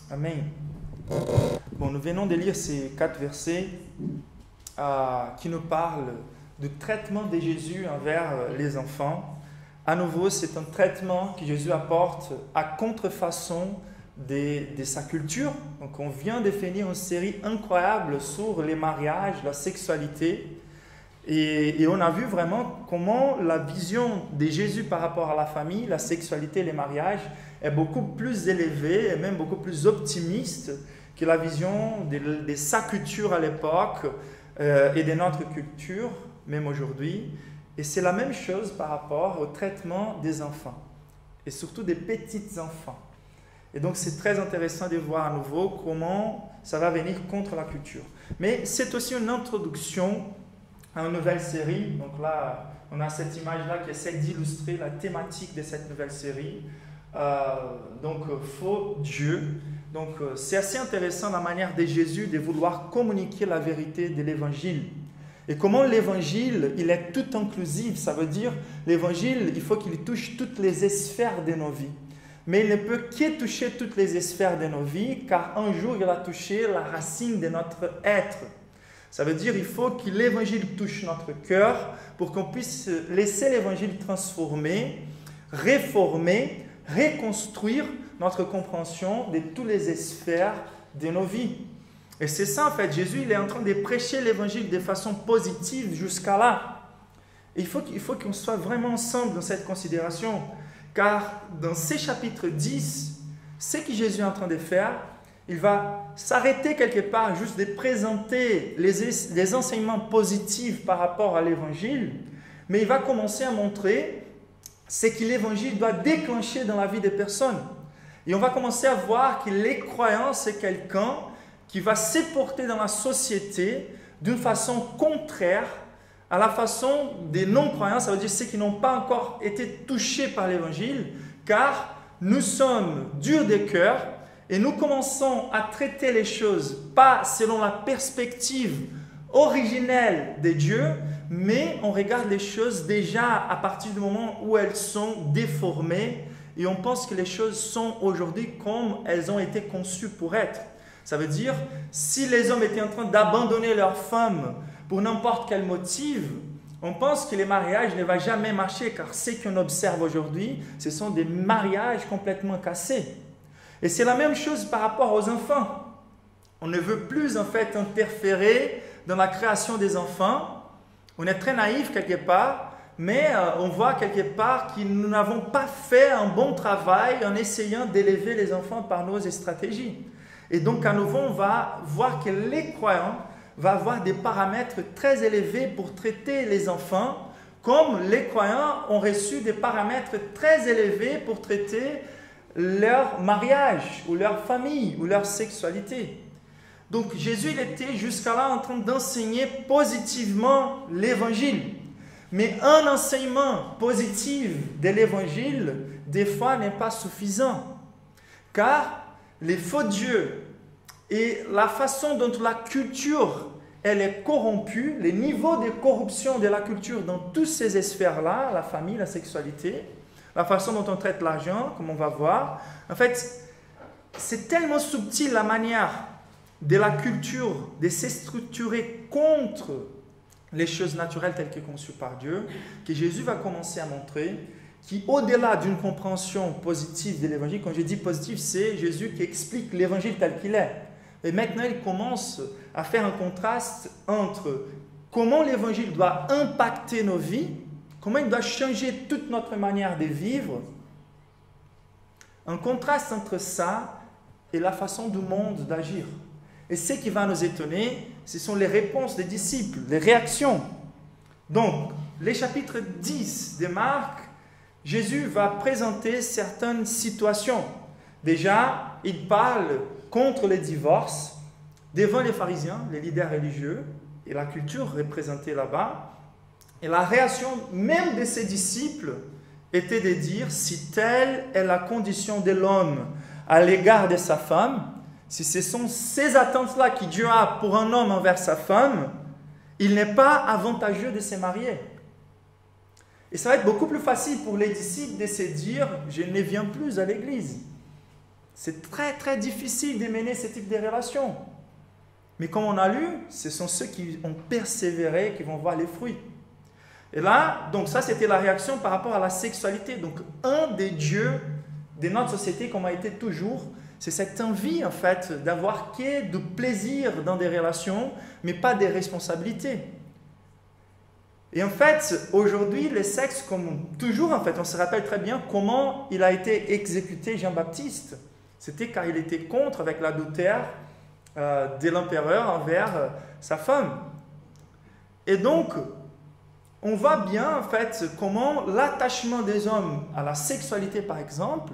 Amen. Bon, nous venons de lire ces 4 versets qui nous parlent du traitement de Jésus envers les enfants. À nouveau, c'est un traitement que Jésus apporte à contrefaçon de sa culture. Donc, on vient de finir une série incroyable sur les mariages, la sexualité. Et on a vu vraiment comment la vision de Jésus par rapport à la famille, la sexualité, les mariages est beaucoup plus élevée et même beaucoup plus optimiste que la vision de sa culture à l'époque et de notre culture, même aujourd'hui. Et c'est la même chose par rapport au traitement des enfants, et surtout des petits enfants. Et donc c'est très intéressant de voir à nouveau comment ça va venir contre la culture. Mais c'est aussi une introduction à une nouvelle série. Donc là, on a cette image-là qui essaie d'illustrer la thématique de cette nouvelle série. Faux Dieu. Donc c'est assez intéressant la manière de Jésus de vouloir communiquer la vérité de l'évangile. Et comment l'évangile, il est tout inclusif. Ça veut dire, l'évangile, il faut qu'il touche toutes les sphères de nos vies. Mais il ne peut que toucher toutes les sphères de nos vies, car un jour, il va toucher la racine de notre être. Ça veut dire qu'il faut que l'évangile touche notre cœur pour qu'on puisse laisser l'évangile transformer, réformer, reconstruire notre compréhension de toutes les sphères de nos vies. Et c'est ça en fait, Jésus il est en train de prêcher l'évangile de façon positive jusqu'à là. Et il faut qu'on soit vraiment ensemble dans cette considération, car dans ces chapitres 10, ce que Jésus est en train de faire, il va s'arrêter quelque part juste de présenter les enseignements positifs par rapport à l'évangile, mais il va commencer à montrer ce que l'évangile doit déclencher dans la vie des personnes. Et on va commencer à voir que les croyants, c'est quelqu'un qui va se porter dans la société d'une façon contraire à la façon des non-croyants, ça veut dire ceux qui n'ont pas encore été touchés par l'évangile, car nous sommes durs de cœur et nous commençons à traiter les choses pas selon la perspective originelle de Dieu, mais on regarde les choses déjà à partir du moment où elles sont déformées et on pense que les choses sont aujourd'hui comme elles ont été conçues pour être. Ça veut dire, si les hommes étaient en train d'abandonner leurs femmes pour n'importe quel motif, on pense que les mariages ne vont jamais marcher, car ce qu'on observe aujourd'hui, ce sont des mariages complètement cassés. Et c'est la même chose par rapport aux enfants. On ne veut plus en fait interférer dans la création des enfants. On est très naïf quelque part, mais on voit quelque part que nous n'avons pas fait un bon travail en essayant d'élever les enfants par nos stratégies. Et donc, à nouveau, on va voir que les croyants vont avoir des paramètres très élevés pour traiter les enfants, comme les croyants ont reçu des paramètres très élevés pour traiter leur mariage, ou leur famille, ou leur sexualité. Donc, Jésus, il était jusqu'à là en train d'enseigner positivement l'évangile. Mais un enseignement positif de l'évangile, des fois, n'est pas suffisant. Car les faux dieux et la façon dont la culture elle est corrompue, les niveaux de corruption de la culture dans toutes ces sphères-là, la famille, la sexualité, la façon dont on traite l'argent, comme on va voir, en fait, c'est tellement subtil la manière de la culture de se structurer contre les choses naturelles telles que conçues par Dieu, que Jésus va commencer à montrer qui, au-delà d'une compréhension positive de l'évangile, quand je dis positive, c'est Jésus qui explique l'évangile tel qu'il est. Et maintenant, il commence à faire un contraste entre comment l'évangile doit impacter nos vies, comment il doit changer toute notre manière de vivre, un contraste entre ça et la façon du monde d'agir. Et ce qui va nous étonner, ce sont les réponses des disciples, les réactions. Donc, les chapitres 10 de Marc, Jésus va présenter certaines situations. Déjà, il parle contre les divorces devant les pharisiens, les leaders religieux, et la culture représentée là-bas. Et la réaction même de ses disciples était de dire, si telle est la condition de l'homme à l'égard de sa femme, si ce sont ces attentes-là que Dieu a pour un homme envers sa femme, il n'est pas avantageux de se marier. Et ça va être beaucoup plus facile pour les disciples de se dire « je ne viens plus à l'église ». C'est très très difficile de mener ce type de relations. Mais comme on a lu, ce sont ceux qui ont persévéré qui vont voir les fruits. Et là, donc ça c'était la réaction par rapport à la sexualité. Donc un des dieux de notre société, comme a été toujours, c'est cette envie en fait d'avoir du plaisir dans des relations, mais pas des responsabilités. Et en fait, aujourd'hui, le sexe, comme toujours, en fait, on se rappelle très bien comment il a été exécuté Jean-Baptiste. C'était car il était contre avec l'adultère de l'empereur envers sa femme. Et donc, on voit bien, en fait, comment l'attachement des hommes à la sexualité, par exemple,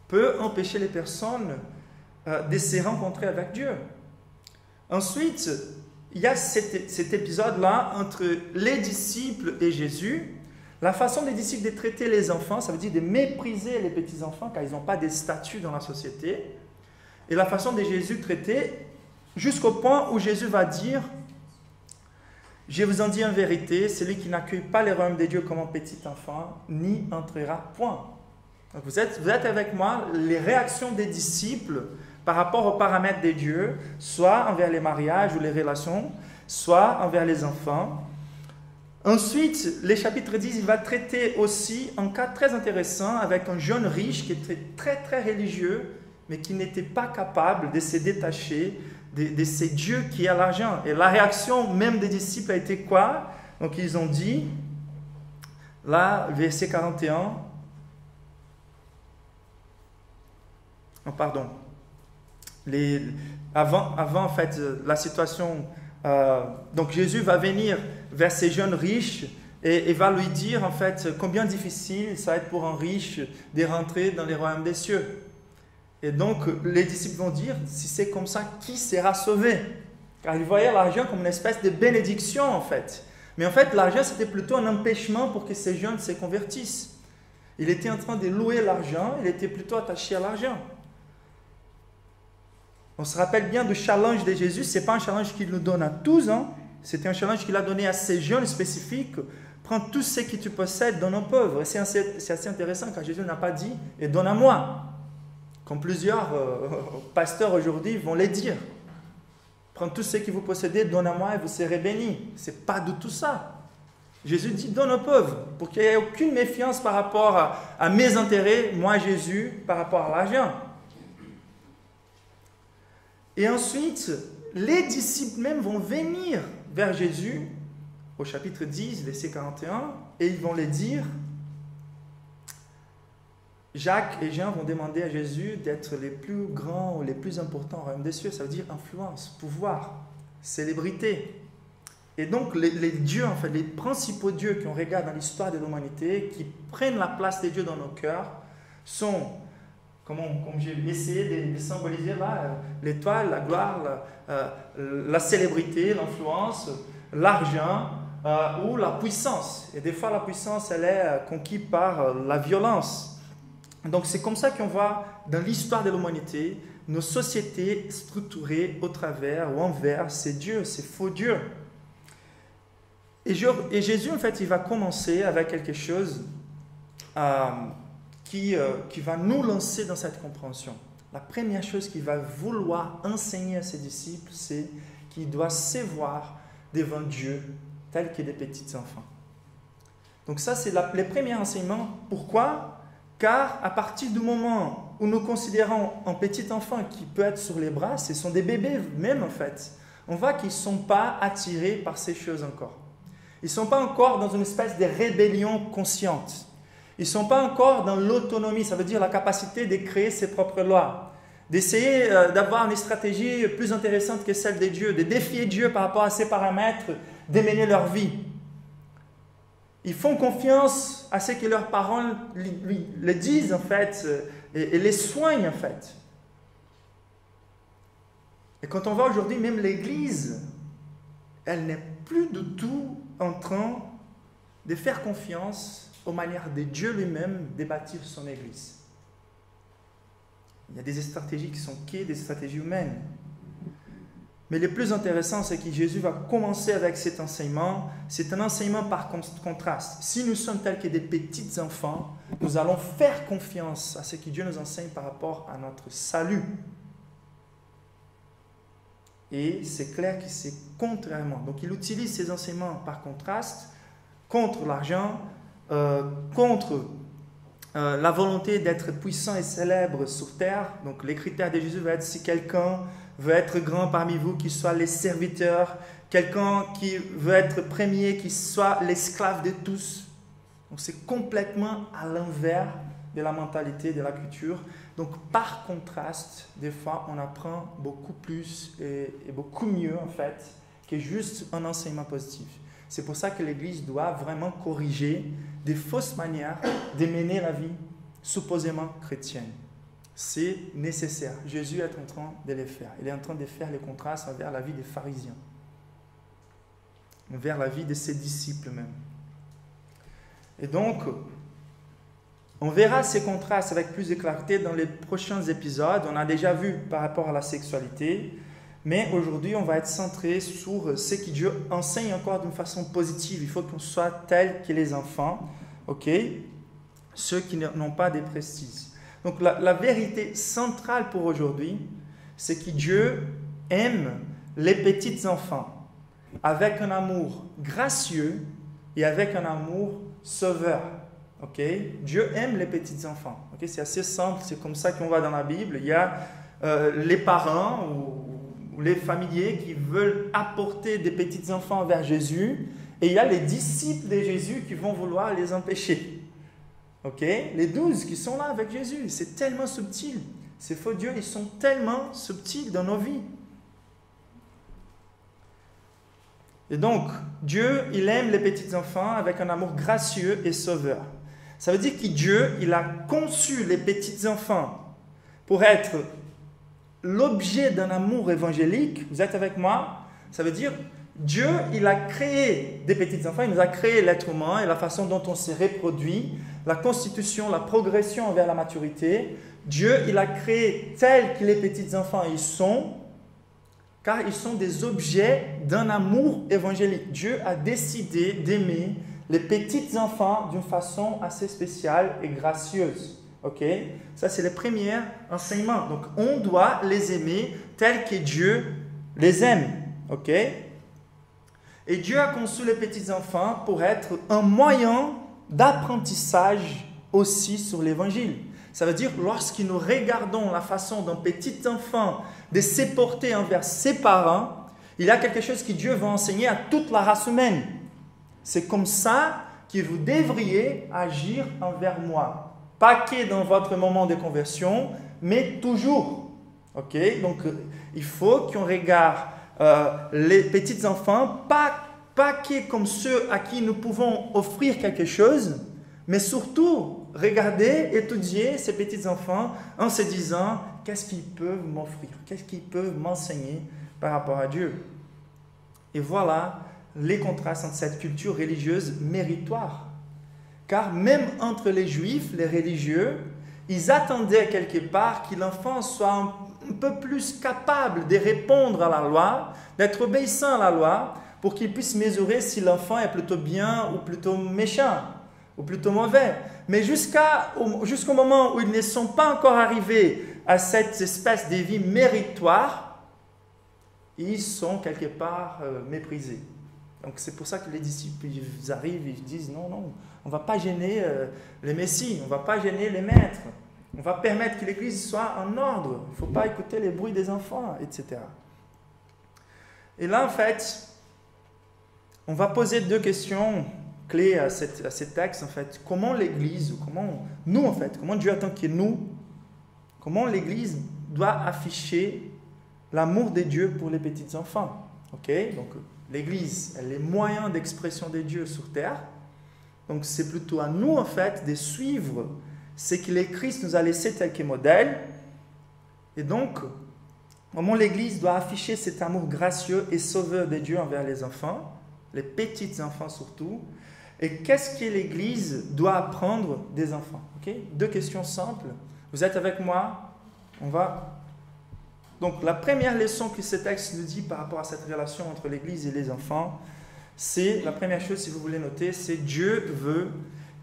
peut empêcher les personnes de se rencontrer avec Dieu. Ensuite, il y a cet épisode-là entre les disciples et Jésus. La façon des disciples de traiter les enfants, ça veut dire de mépriser les petits-enfants car ils n'ont pas de statut dans la société. Et la façon de Jésus traiter, jusqu'au point où Jésus va dire « Je vous en dis en vérité, celui qui n'accueille pas le royaume de Dieu comme un petit enfant, n'y entrera point. » Donc vous êtes avec moi, les réactions des disciples par rapport aux paramètres de Dieu, soit envers les mariages ou les relations, soit envers les enfants. Ensuite, le chapitre 10, il va traiter aussi un cas très intéressant avec un jeune riche qui était très très religieux, mais qui n'était pas capable de se détacher de ces dieux qui a l'argent. Et la réaction même des disciples a été quoi? Donc ils ont dit, là, verset 41, oh, pardon, avant en fait, la situation, donc Jésus va venir vers ces jeunes riches et va lui dire en fait combien difficile ça va être pour un riche de rentrer dans les royaumes des cieux. Et donc les disciples vont dire, si c'est comme ça, qui sera sauvé? Car ils voyaient l'argent comme une espèce de bénédiction en fait. Mais en fait l'argent c'était plutôt un empêchement pour que ces jeunes se convertissent. Il était en train de louer l'argent, il était plutôt attaché à l'argent. On se rappelle bien du challenge de Jésus, ce n'est pas un challenge qu'il nous donne à tous, hein. C'était un challenge qu'il a donné à ces jeunes spécifiques. Prends tout ce que tu possèdes, donne aux pauvres. Et c'est assez intéressant car Jésus n'a pas dit « et donne à moi », comme plusieurs pasteurs aujourd'hui vont les dire. Prends tout ce que vous possédez, donne à moi et vous serez bénis. Ce n'est pas du tout ça. Jésus dit « donne aux pauvres » pour qu'il n'y ait aucune méfiance par rapport à mes intérêts, moi Jésus, par rapport à l'argent. Et ensuite, les disciples même vont venir vers Jésus, au chapitre 10, verset 41, et ils vont les dire, Jacques et Jean vont demander à Jésus d'être les plus grands ou les plus importants au royaume des cieux, ça veut dire influence, pouvoir, célébrité. Et donc les dieux, en fait, les principaux dieux qu'on regarde dans l'histoire de l'humanité, qui prennent la place des dieux dans nos cœurs, sont... Comme j'ai essayé de symboliser là, l'étoile, la gloire, la célébrité, l'influence, l'argent ou la puissance. Et des fois, la puissance, elle est conquise par la violence. Donc, c'est comme ça qu'on voit dans l'histoire de l'humanité nos sociétés structurées au travers ou envers ces dieux, ces faux dieux. Et Jésus, en fait, il va commencer avec quelque chose... qui va nous lancer dans cette compréhension. La première chose qu'il va vouloir enseigner à ses disciples, c'est qu'il doit se voir devant Dieu tel que des petits enfants. Donc ça, c'est le premier enseignement. Pourquoi? Car à partir du moment où nous considérons un petit enfant qui peut être sur les bras, ce sont des bébés même en fait, on voit qu'ils ne sont pas attirés par ces choses encore. Ils ne sont pas encore dans une espèce de rébellion consciente. Ils ne sont pas encore dans l'autonomie, ça veut dire la capacité de créer ses propres lois, d'essayer d'avoir une stratégie plus intéressante que celle des dieux, de défier Dieu par rapport à ses paramètres, de mener leur vie. Ils font confiance à ce que leurs parents les disent en fait, et les soignent en fait. Et quand on voit aujourd'hui, même l'Église, elle n'est plus du tout en train de faire confiance aux manières de Dieu lui-même de bâtir son Église. Il y a des stratégies qui sont des stratégies humaines. Mais le plus intéressant, c'est que Jésus va commencer avec cet enseignement. C'est un enseignement par contraste. Si nous sommes tels que des petits enfants, nous allons faire confiance à ce que Dieu nous enseigne par rapport à notre salut. Et c'est clair que c'est contrairement. Donc il utilise ces enseignements par contraste contre l'argent, contre la volonté d'être puissant et célèbre sur terre. Donc les critères de Jésus vont être si quelqu'un veut être grand parmi vous, qu'il soit les serviteurs, quelqu'un qui veut être premier, qu'il soit l'esclave de tous. Donc c'est complètement à l'envers de la mentalité, de la culture. Donc par contraste, des fois on apprend beaucoup plus et beaucoup mieux en fait que juste un enseignement positif. C'est pour ça que l'Église doit vraiment corriger des fausses manières de mener la vie supposément chrétienne. C'est nécessaire. Jésus est en train de les faire. Il est en train de faire les contrastes envers la vie des pharisiens, envers la vie de ses disciples même. Et donc, on verra ces contrastes avec plus de clarté dans les prochains épisodes. On a déjà vu par rapport à la sexualité, mais aujourd'hui, on va être centré sur ce que Dieu enseigne encore d'une façon positive. Il faut qu'on soit tel que les enfants, ok? Ceux qui n'ont pas de prestige. Donc la vérité centrale pour aujourd'hui, c'est que Dieu aime les petits enfants avec un amour gracieux et avec un amour sauveur. Okay? Dieu aime les petits enfants. Okay? C'est assez simple, c'est comme ça qu'on va dans la Bible. Il y a les parents ou les familiers qui veulent apporter des petits enfants vers Jésus, et il y a les disciples de Jésus qui vont vouloir les empêcher. Okay? Les 12 qui sont là avec Jésus, c'est tellement subtil. Ces faux dieux, ils sont tellement subtils dans nos vies. Et donc, Dieu, il aime les petits enfants avec un amour gracieux et sauveur. Ça veut dire que Dieu, il a conçu les petits enfants pour être l'objet d'un amour évangélique. Vous êtes avec moi? Ça veut dire Dieu, il a créé des petits enfants, il nous a créé l'être humain et la façon dont on s'est reproduit, la constitution, la progression vers la maturité. Dieu, il a créé tels que les petits enfants ils sont, car ils sont des objets d'un amour évangélique. Dieu a décidé d'aimer les petits enfants d'une façon assez spéciale et gracieuse. Ok? Ça, c'est le premier enseignement. Donc, on doit les aimer tels que Dieu les aime. Ok? Et Dieu a conçu les petits enfants pour être un moyen d'apprentissage aussi sur l'évangile. Ça veut dire, lorsque nous regardons la façon d'un petit enfant de se porter envers ses parents, il y a quelque chose que Dieu veut enseigner à toute la race humaine. C'est comme ça que vous devriez agir envers moi. Pas que dans votre moment de conversion, mais toujours. Ok? Donc, il faut qu'on regarde les petits enfants, pas que comme ceux à qui nous pouvons offrir quelque chose, mais surtout regarder, étudier ces petits enfants en se disant qu'est-ce qu'ils peuvent m'offrir, qu'est-ce qu'ils peuvent m'enseigner par rapport à Dieu. Et voilà les contrastes entre cette culture religieuse méritoire. Car même entre les juifs, les religieux, ils attendaient quelque part que l'enfant soit un peu plus capable de répondre à la loi, d'être obéissant à la loi, pour qu'il puisse mesurer si l'enfant est plutôt bien ou plutôt méchant, ou plutôt mauvais. Mais jusqu'au moment où ils ne sont pas encore arrivés à cette espèce de vie méritoire, ils sont quelque part méprisés. Donc c'est pour ça que les disciples ils arrivent et ils disent non, on ne va pas gêner les messies, on ne va pas gêner les maîtres, on va permettre que l'église soit en ordre, il ne faut pas écouter les bruits des enfants, etc. Et là en fait, on va poser deux questions clés à ces textes en fait. Comment l'église, ou comment nous en fait, comment Dieu attend que nous, comment l'église doit afficher l'amour de Dieu pour les petits enfants. Ok? Donc l'église, elle est moyen d'expression de Dieu sur terre. Donc c'est plutôt à nous en fait de suivre ce que le Christ nous a laissé tel que modèle. Et donc, comment l'église doit afficher cet amour gracieux et sauveur de Dieu envers les enfants, les petits enfants surtout. Et qu'est-ce que l'église doit apprendre des enfants? Okay? Deux questions simples. Vous êtes avec moi? On va Donc la première leçon que ce texte nous dit par rapport à cette relation entre l'Église et les enfants, c'est, la première chose si vous voulez noter, c'est Dieu veut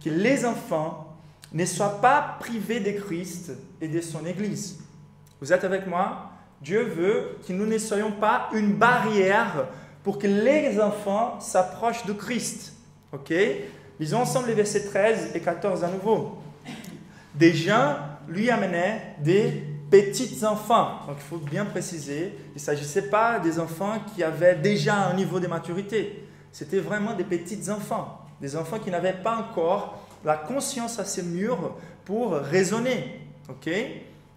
que les enfants ne soient pas privés de Christ et de son Église. Vous êtes avec moi? Dieu veut que nous ne soyons pas une barrière pour que les enfants s'approchent de Christ. Ok? Lisons ensemble les versets 13 et 14 à nouveau. Des gens lui amenaient des petits enfants. Donc il faut bien préciser, il ne s'agissait pas des enfants qui avaient déjà un niveau de maturité. C'était vraiment des petits enfants. Des enfants qui n'avaient pas encore la conscience assez mûre pour raisonner. Ok?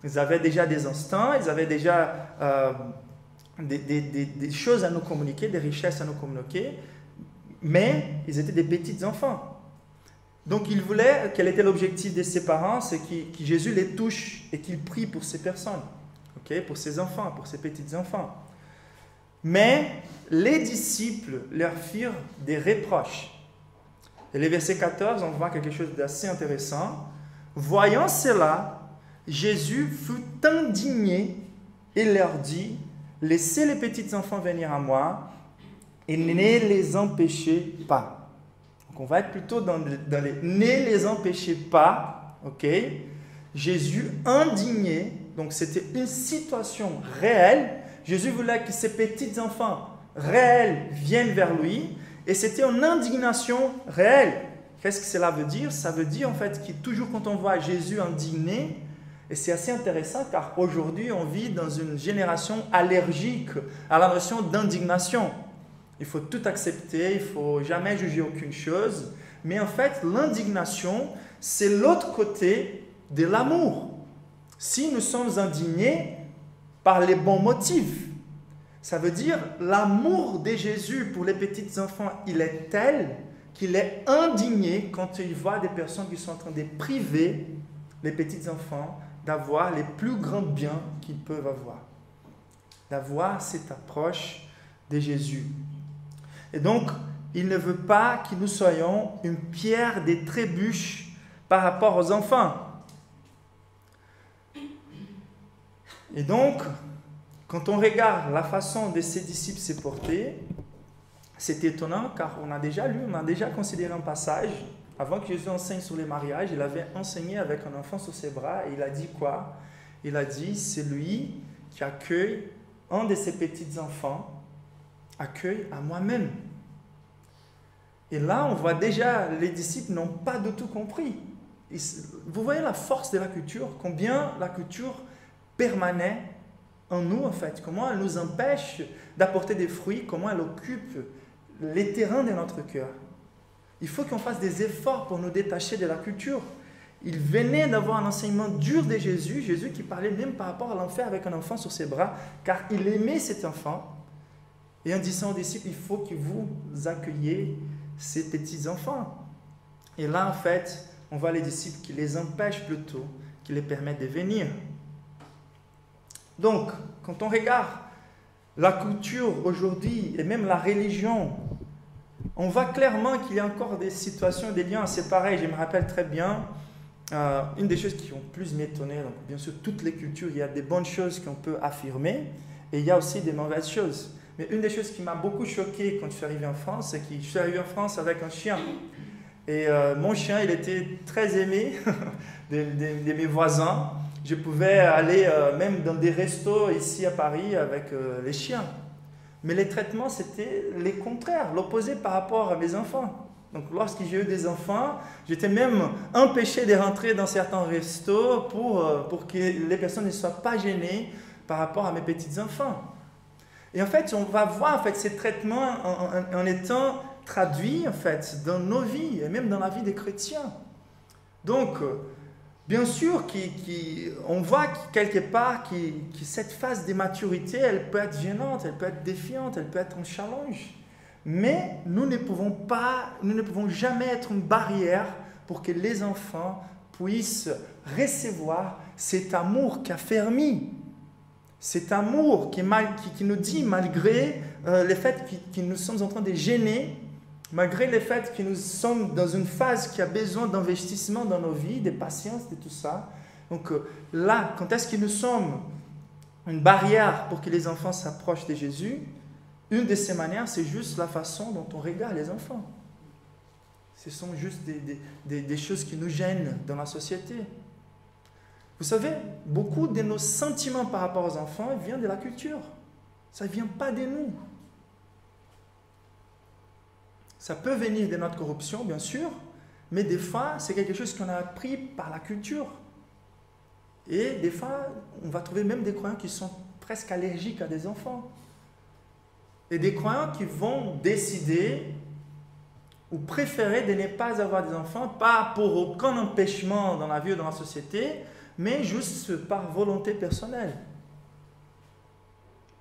Ils avaient déjà des instincts, ils avaient déjà des choses à nous communiquer, des richesses à nous communiquer, mais ils étaient des petits enfants. Donc il voulait, quel était l'objectif de ses parents? C'est que Jésus les touche et qu'il prie pour ces personnes, ok? Pour ses enfants, pour ses petits enfants. Mais les disciples leur firent des reproches. Et le verset 14, on voit quelque chose d'assez intéressant. Voyant cela, Jésus fut indigné et leur dit, laissez les petits enfants venir à moi et ne les empêchez pas. Donc on va être plutôt dans les ne les empêchez pas, ok? Jésus indigné, donc c'était une situation réelle. Jésus voulait que ces petits enfants réels viennent vers lui et c'était une indignation réelle. Qu'est-ce que cela veut dire? Ça veut dire en fait que toujours quand on voit Jésus indigné, et c'est assez intéressant car aujourd'hui on vit dans une génération allergique à la notion d'indignation. Il faut tout accepter, il ne faut jamais juger aucune chose. Mais en fait, l'indignation, c'est l'autre côté de l'amour. Si nous sommes indignés par les bons motifs, ça veut dire l'amour de Jésus pour les petits enfants, il est tel qu'il est indigné quand il voit des personnes qui sont en train de priver les petits enfants d'avoir les plus grands biens qu'ils peuvent avoir. D'avoir cette approche de Jésus. Et donc, il ne veut pas que nous soyons une pierre de trébuche par rapport aux enfants. Et donc, quand on regarde la façon de ses disciples se porter, c'est étonnant car on a déjà considéré un passage. Avant que Jésus enseigne sur les mariages, il avait enseigné avec un enfant sur ses bras et il a dit quoi? Il a dit, celui qui accueille un de ses petits enfants, accueille à moi-même. Et là, on voit déjà, les disciples n'ont pas du tout compris. Vous voyez la force de la culture, combien la culture permanait en nous en fait, comment elle nous empêche d'apporter des fruits, comment elle occupe les terrains de notre cœur. Il faut qu'on fasse des efforts pour nous détacher de la culture. Il venait d'avoir un enseignement dur de Jésus, Jésus qui parlait même par rapport à l'enfer avec un enfant sur ses bras, car il aimait cet enfant. Et en disant aux disciples, il faut que vous accueilliez ces petits enfants. Et là, en fait, on voit les disciples qui les empêchent plutôt, qui les permettent de venir. Donc, quand on regarde la culture aujourd'hui et même la religion, on voit clairement qu'il y a encore des situations, des liens assez pareils. Je me rappelle très bien, une des choses qui ont plus m'étonné, donc bien sûr, toutes les cultures, il y a des bonnes choses qu'on peut affirmer et il y a aussi des mauvaises choses. Mais une des choses qui m'a beaucoup choqué quand je suis arrivé en France, c'est que je suis arrivé en France avec un chien. Et mon chien, il était très aimé de mes voisins. Je pouvais aller même dans des restos ici à Paris avec les chiens. Mais les traitements, c'était les contraires, l'opposé par rapport à mes enfants. Donc lorsque j'ai eu des enfants, j'étais même empêché de rentrer dans certains restos pour que les personnes ne soient pas gênées par rapport à mes petits-enfants. Et en fait, on va voir en fait, ces traitements en étant traduits en fait, dans nos vies et même dans la vie des chrétiens. Donc, bien sûr, on voit quelque part que cette phase de maturité, elle peut être gênante, elle peut être défiante, elle peut être un challenge. Mais nous ne pouvons jamais être une barrière pour que les enfants puissent recevoir cet amour qui a fermi. Cet amour qui nous dit, malgré le fait que nous sommes en train de gêner, malgré le fait que nous sommes dans une phase qui a besoin d'investissement dans nos vies, de patience, de tout ça. Donc là, quand est-ce que nous sommes une barrière pour que les enfants s'approchent de Jésus, une de ces manières, c'est juste la façon dont on regarde les enfants. Ce sont juste des choses qui nous gênent dans la société. Vous savez, beaucoup de nos sentiments par rapport aux enfants viennent de la culture. Ça ne vient pas de nous. Ça peut venir de notre corruption, bien sûr, mais des fois, c'est quelque chose qu'on a appris par la culture. Et des fois, on va trouver même des croyants qui sont presque allergiques à des enfants. Et des croyants qui vont décider ou préférer de ne pas avoir des enfants, pas pour aucun empêchement dans la vie ou dans la société, mais juste par volonté personnelle.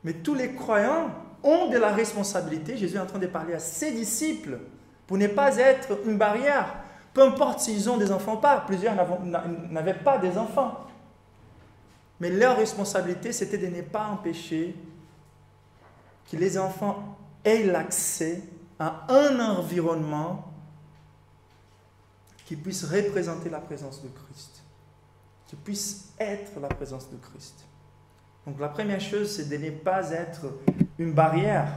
Mais tous les croyants ont de la responsabilité. Jésus est en train de parler à ses disciples pour ne pas être une barrière. Peu importe s'ils ont des enfants ou pas. Plusieurs n'avaient pas des enfants. Mais leur responsabilité, c'était de ne pas empêcher que les enfants aient l'accès à un environnement qui puisse représenter la présence de Christ, qui puisse être la présence de Christ. Donc la première chose, c'est de ne pas être une barrière.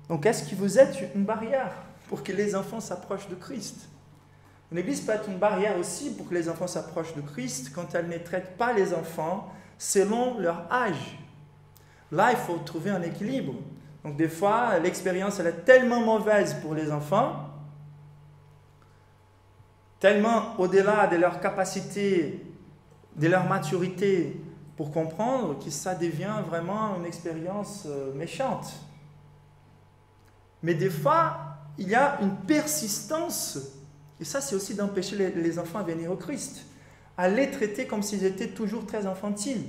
Donc est-ce que vous êtes une barrière pour que les enfants s'approchent de Christ? Une église peut être une barrière aussi pour que les enfants s'approchent de Christ quand elle ne traite pas les enfants selon leur âge. Là, il faut trouver un équilibre. Donc des fois, l'expérience elle est tellement mauvaise pour les enfants, tellement au-delà de leur capacité, de leur maturité pour comprendre, que ça devient vraiment une expérience méchante. Mais des fois, il y a une persistance, et ça c'est aussi d'empêcher les enfants à venir au Christ, à les traiter comme s'ils étaient toujours très infantiles,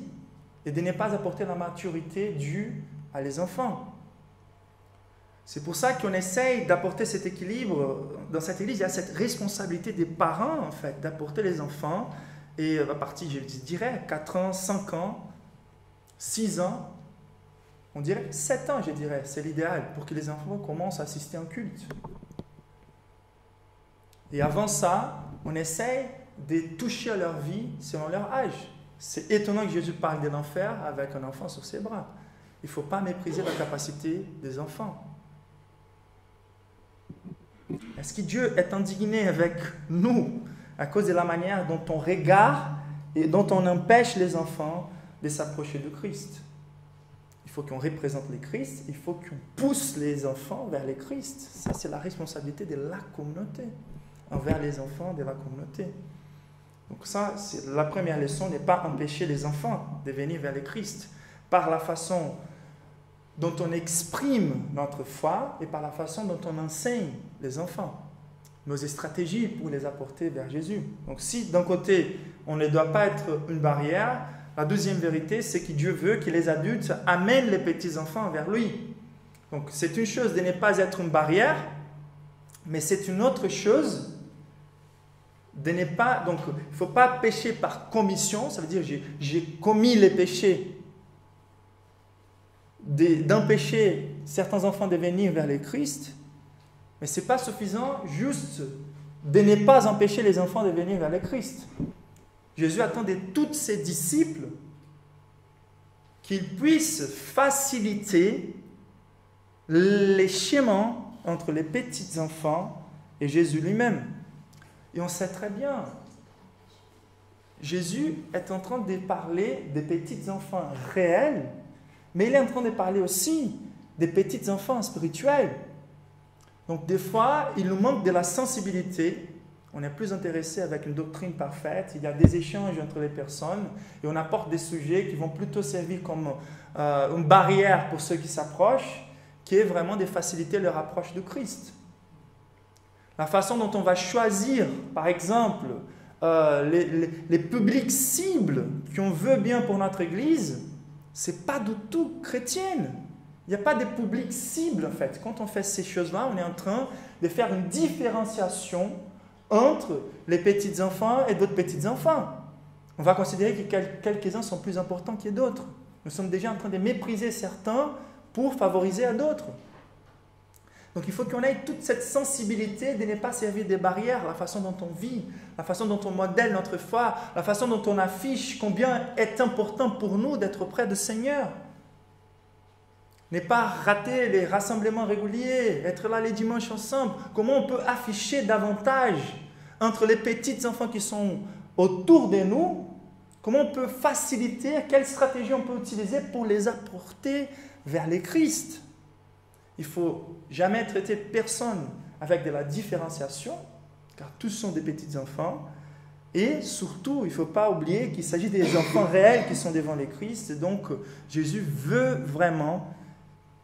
et de ne pas apporter la maturité due à les enfants. C'est pour ça qu'on essaye d'apporter cet équilibre. Dans cette église, il y a cette responsabilité des parents, en fait, d'apporter les enfants. Et à partir, je dirais, 4 ans, 5 ans, 6 ans, on dirait 7 ans, je dirais, c'est l'idéal pour que les enfants commencent à assister à un culte. Et avant ça, on essaye de toucher à leur vie selon leur âge. C'est étonnant que Jésus parle de l'enfer avec un enfant sur ses bras. Il ne faut pas mépriser la capacité des enfants. Est-ce que Dieu est indigné avec nous à cause de la manière dont on regarde et dont on empêche les enfants de s'approcher de Christ? Il faut qu'on représente le Christ, il faut qu'on pousse les enfants vers le Christ. Ça, c'est la responsabilité de la communauté, envers les enfants de la communauté. Donc ça, c'est la première leçon, n'est pas empêcher les enfants de venir vers le Christ par la façon dont on exprime notre foi et par la façon dont on enseigne les enfants, nos stratégies pour les apporter vers Jésus. Donc si d'un côté, on ne doit pas être une barrière, la deuxième vérité, c'est que Dieu veut que les adultes amènent les petits-enfants vers lui. Donc c'est une chose de ne pas être une barrière, mais c'est une autre chose de ne pas... Donc il ne faut pas pécher par commission, ça veut dire j'ai commis les péchés, d'empêcher certains enfants de venir vers le Christ, mais ce n'est pas suffisant juste de ne pas empêcher les enfants de venir vers le Christ. Jésus attend de tous ses disciples qu'ils puissent faciliter les chemins entre les petits enfants et Jésus lui-même. Et on sait très bien, Jésus est en train de parler des petits enfants réels, mais il est en train de parler aussi des petits enfants spirituels. Donc des fois, il nous manque de la sensibilité. On est plus intéressé avec une doctrine parfaite. Il y a des échanges entre les personnes et on apporte des sujets qui vont plutôt servir comme une barrière pour ceux qui s'approchent, qui est vraiment de faciliter leur approche de Christ. La façon dont on va choisir, par exemple, les publics cibles qu'on veut bien pour notre Église, ce n'est pas du tout chrétienne. Il n'y a pas de public cible, en fait. Quand on fait ces choses-là, on est en train de faire une différenciation entre les petits-enfants et d'autres petits-enfants. On va considérer que quelques-uns sont plus importants que d'autres. Nous sommes déjà en train de mépriser certains pour favoriser à d'autres. Donc il faut qu'on ait toute cette sensibilité de ne pas servir des barrières, la façon dont on vit, la façon dont on modèle notre foi, la façon dont on affiche combien est important pour nous d'être auprès du Seigneur. Ne pas rater les rassemblements réguliers, être là les dimanches ensemble. Comment on peut afficher davantage entre les petits enfants qui sont autour de nous? Comment on peut faciliter? Quelle stratégie on peut utiliser pour les apporter vers le Christ? Il ne faut jamais traiter personne avec de la différenciation, car tous sont des petits enfants. Et surtout, il ne faut pas oublier qu'il s'agit des enfants réels qui sont devant le Christ. Et donc, Jésus veut vraiment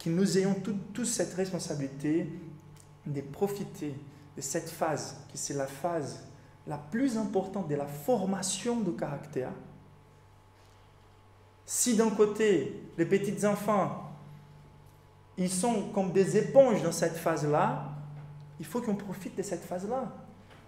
que nous ayons tous cette responsabilité de profiter de cette phase, qui c'est la phase la plus importante de la formation du caractère. Si d'un côté, les petits enfants, ils sont comme des éponges dans cette phase-là, il faut qu'on profite de cette phase-là.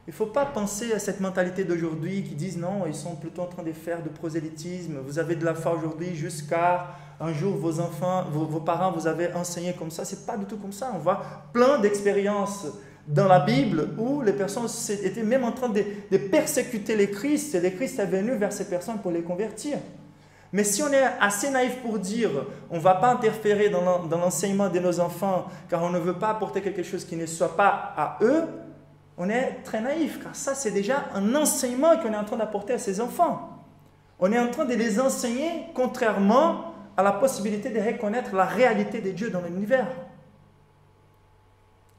Il ne faut pas penser à cette mentalité d'aujourd'hui qui disent non, ils sont plutôt en train de faire du prosélytisme. Vous avez de la foi aujourd'hui jusqu'à un jour vos enfants, vos parents vous avez enseigné comme ça. Ce n'est pas du tout comme ça. On voit plein d'expériences dans la Bible où les personnes étaient même en train de persécuter les Christ et le Christ est venu vers ces personnes pour les convertir. Mais si on est assez naïf pour dire on ne va pas interférer dans l'enseignement de nos enfants car on ne veut pas apporter quelque chose qui ne soit pas à eux, on est très naïf car ça c'est déjà un enseignement qu'on est en train d'apporter à ces enfants. On est en train de les enseigner contrairement à la possibilité de reconnaître la réalité de Dieu dans l'univers.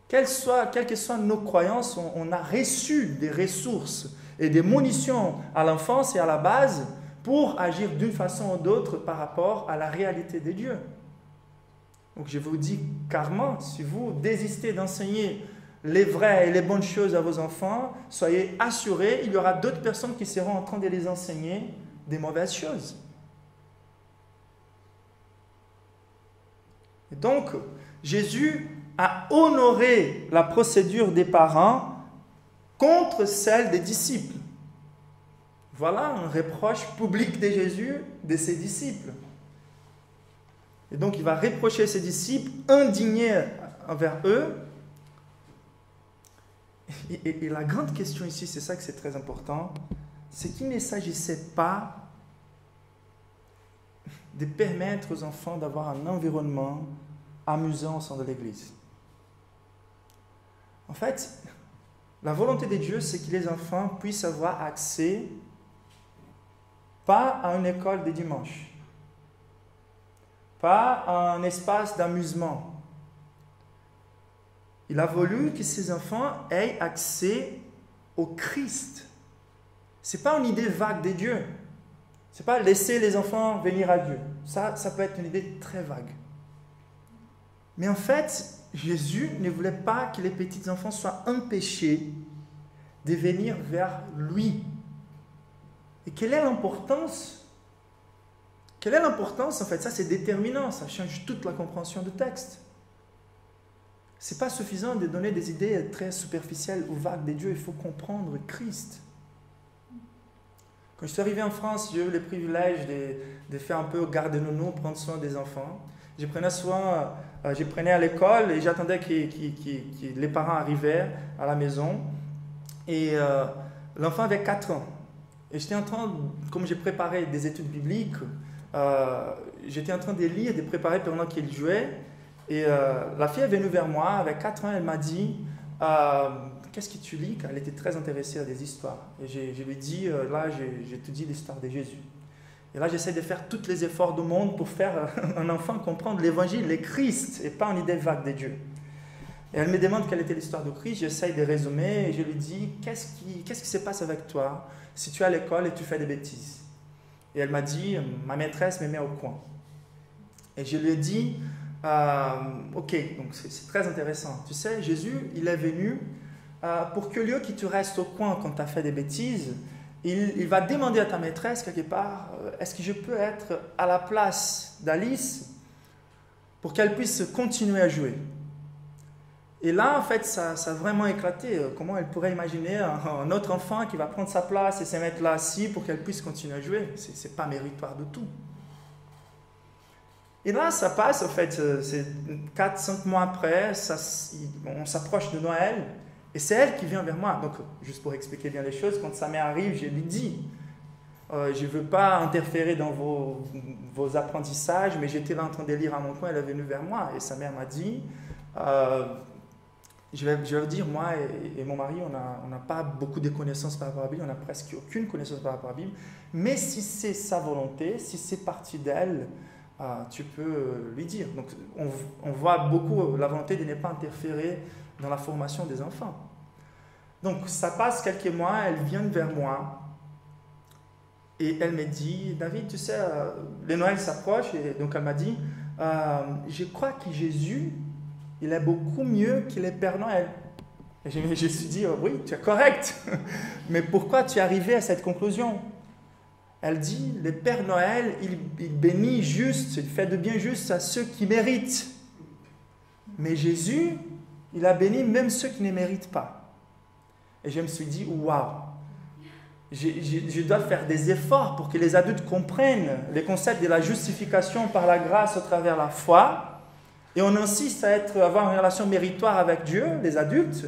Quelles que soient nos croyances, on a reçu des ressources et des munitions à l'enfance et à la base pour agir d'une façon ou d'autre par rapport à la réalité de Dieu. Donc je vous dis carrément, si vous désistez d'enseigner les vraies et les bonnes choses à vos enfants, soyez assurés, il y aura d'autres personnes qui seront en train de les enseigner des mauvaises choses. Et donc, Jésus a honoré la procédure des parents contre celle des disciples. Voilà un reproche public de Jésus de ses disciples. Et donc, il va reprocher ses disciples, indignés envers eux. Et la grande question ici, c'est ça que c'est très important, c'est qu'il ne s'agissait pas de permettre aux enfants d'avoir un environnement amusant au sein de l'Église. En fait, la volonté de Dieu, c'est que les enfants puissent avoir accès pas à une école de dimanche, pas à un espace d'amusement. Il a voulu que ces enfants aient accès au Christ. Ce n'est pas une idée vague de Dieu. Ce n'est pas laisser les enfants venir à Dieu. Ça peut être une idée très vague. Mais en fait, Jésus ne voulait pas que les petits enfants soient empêchés de venir vers lui. Et quelle est l'importance? Quelle est l'importance en fait? Ça c'est déterminant, ça change toute la compréhension du texte. Ce n'est pas suffisant de donner des idées très superficielles ou vagues de Dieu, il faut comprendre Christ. Quand je suis arrivé en France, j'ai eu le privilège de faire un peu garde-nounou, prendre soin des enfants. Je prenais à l'école et j'attendais que les parents arrivaient à la maison. Et l'enfant avait 4 ans. Et j'étais en train, comme j'ai préparé des études bibliques, j'étais en train de lire, de préparer pendant qu'il jouait. Et la fille est venue vers moi, avec 4 ans, elle m'a dit « Qu'est-ce que tu lis ?» Elle était très intéressée à des histoires. Et je lui ai dit « Là, j'étudie l'histoire de Jésus. » Et là, j'essaie de faire tous les efforts du monde pour faire un enfant comprendre l'évangile, le Christ, et pas une idée vague de Dieu. Et elle me demande quelle était l'histoire de Christ, j'essaie de résumer, et je lui dis « Qu'est-ce qui se passe avec toi si tu es à l'école et tu fais des bêtises ?» Et elle m'a dit « Ma maîtresse me met au coin. » Et je lui ai dit ok, donc c'est très intéressant. Tu sais, Jésus, il est venu pour que lieu que tu restes au coin quand tu as fait des bêtises, il va demander à ta maîtresse quelque part, est-ce que je peux être à la place d'Alice pour qu'elle puisse continuer à jouer? Et là, en fait, ça a vraiment éclaté. Comment elle pourrait imaginer un autre enfant qui va prendre sa place et se mettre là assis pour qu'elle puisse continuer à jouer? Ce n'est pas méritoire du tout. Et là, ça passe, en fait, c'est 4-5 mois après, on s'approche de Noël, et c'est elle qui vient vers moi. Donc, juste pour expliquer bien les choses, quand sa mère arrive, je lui dis, je ne veux pas interférer dans vos apprentissages, mais j'étais là en train de lire à mon coin, elle est venue vers moi, et sa mère m'a dit, je vais vous dire, moi et mon mari, on n'a pas beaucoup de connaissances par rapport à la Bible, on n'a presque aucune connaissance par rapport à la Bible, mais si c'est sa volonté, si c'est parti d'elle, tu peux lui dire. Donc, on voit beaucoup la volonté de ne pas interférer dans la formation des enfants. Donc, ça passe quelques mois, elle vient vers moi et elle me dit, David, tu sais, le Noël s'approche, et donc elle m'a dit, je crois que Jésus, il est beaucoup mieux que le Père Noël. Et je me suis dit, oui, tu es correct, mais pourquoi tu es arrivé à cette conclusion? Elle dit, le Père Noël, il bénit juste, il fait de bien juste à ceux qui méritent. Mais Jésus, il a béni même ceux qui ne méritent pas. Et je me suis dit, waouh, je dois faire des efforts pour que les adultes comprennent les concepts de la justification par la grâce au travers de la foi. Et on insiste à avoir une relation méritoire avec Dieu, les adultes.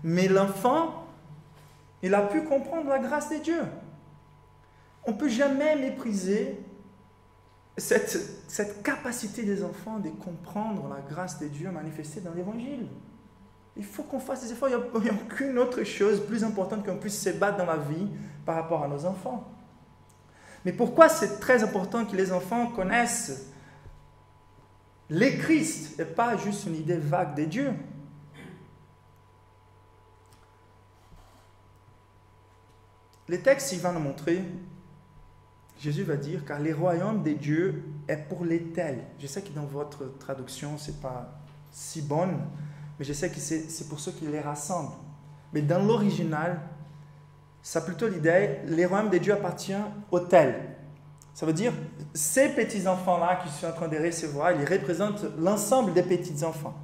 Mais l'enfant, il a pu comprendre la grâce de Dieu. On ne peut jamais mépriser cette capacité des enfants de comprendre la grâce de Dieu manifestée dans l'Évangile. Il faut qu'on fasse des efforts. Il n'y a aucune autre chose plus importante qu'on puisse se battre dans la vie par rapport à nos enfants. Mais pourquoi c'est très important que les enfants connaissent le Christ et pas juste une idée vague de Dieu? Le texte, il va nous montrer. Jésus va dire, car le royaume de Dieu est pour les tels. Je sais que dans votre traduction, ce n'est pas si bonne, mais je sais que c'est pour ceux qui les rassemblent. Mais dans l'original, ça a plutôt l'idée, le royaume de Dieu appartient aux tels. Ça veut dire, ces petits-enfants-là qui sont en train de recevoir, ils représentent l'ensemble des petits-enfants.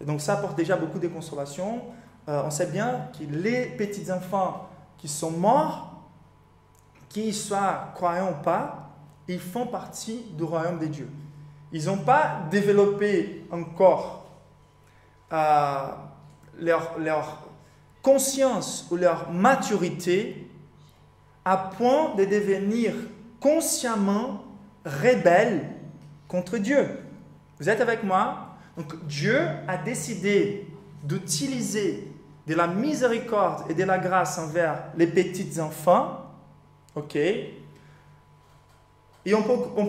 Et donc ça apporte déjà beaucoup de consolation. On sait bien que les petits-enfants qui sont morts, qu'ils soient croyants ou pas, ils font partie du royaume de Dieu. Ils n'ont pas développé encore leur conscience ou leur maturité à point de devenir consciemment rebelles contre Dieu. Vous êtes avec moi? Donc Dieu a décidé d'utiliser de la miséricorde et de la grâce envers les petits enfants. Ok. Et on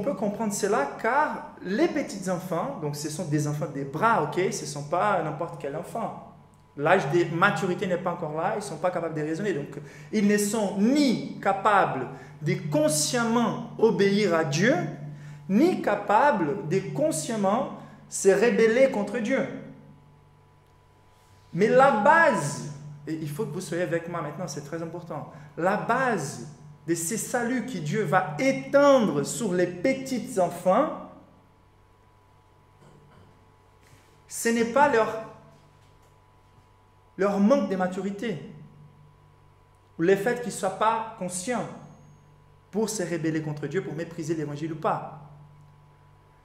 peut comprendre cela car les petits enfants, donc ce sont des enfants des bras, ok, ce ne sont pas n'importe quel enfant. L'âge de maturité n'est pas encore là, ils ne sont pas capables de raisonner. Donc, ils ne sont ni capables de consciemment obéir à Dieu, ni capables de consciemment se rebeller contre Dieu. Mais la base, et il faut que vous soyez avec moi maintenant, c'est très important, la base de ces saluts que Dieu va étendre sur les petits enfants, ce n'est pas leur manque de maturité ou le fait qu'ils ne soient pas conscients pour se rebeller contre Dieu, pour mépriser l'évangile ou pas.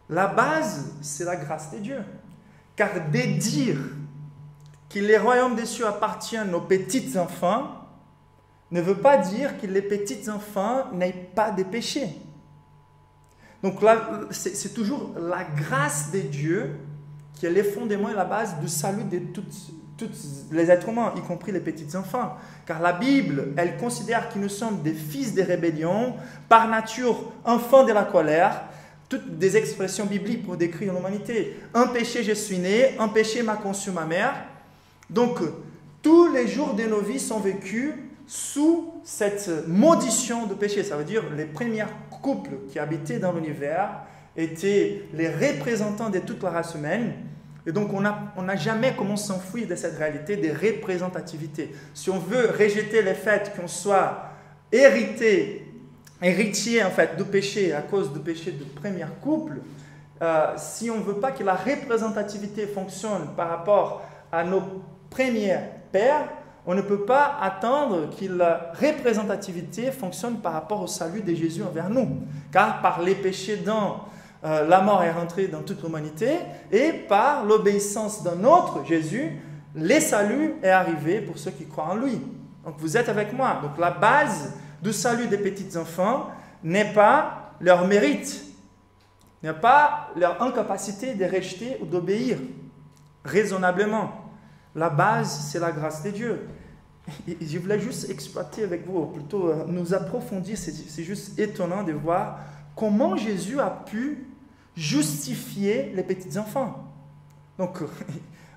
La base, c'est la grâce de Dieu. Car de dire que les royaumes des cieux appartiennent aux petits enfants ne veut pas dire que les petits enfants n'aient pas de péché. Donc là, c'est toujours la grâce de Dieu qui est le fondement et la base du salut de tous les êtres humains, y compris les petits enfants. Car la Bible, elle considère que nous sommes des fils de rébellion, par nature enfants de la colère, toutes des expressions bibliques pour décrire l'humanité. Un péché, je suis né, un péché m'a conçu ma mère. Donc, tous les jours de nos vies sont vécus sous cette maudissement de péché. Ça veut dire les premiers couples qui habitaient dans l'univers étaient les représentants de toute la race humaine. Et donc, on n'a jamais comment s'enfuir de cette réalité de représentativité. Si on veut rejeter le fait qu'on soit héritier en fait, du péché à cause du péché du premier couple, si on ne veut pas que la représentativité fonctionne par rapport à nos premiers pères, on ne peut pas attendre que la représentativité fonctionne par rapport au salut de Jésus envers nous. Car par les péchés d'un, la mort est rentrée dans toute l'humanité et par l'obéissance d'un autre, Jésus, les saluts est arrivé pour ceux qui croient en lui. Donc vous êtes avec moi. Donc la base du salut des petits enfants n'est pas leur mérite, n'est pas leur incapacité de rejeter ou d'obéir raisonnablement. La base, c'est la grâce de Dieu. Et je voulais juste exploiter avec vous, ou plutôt nous approfondir. C'est juste étonnant de voir comment Jésus a pu justifier les petits enfants. Donc,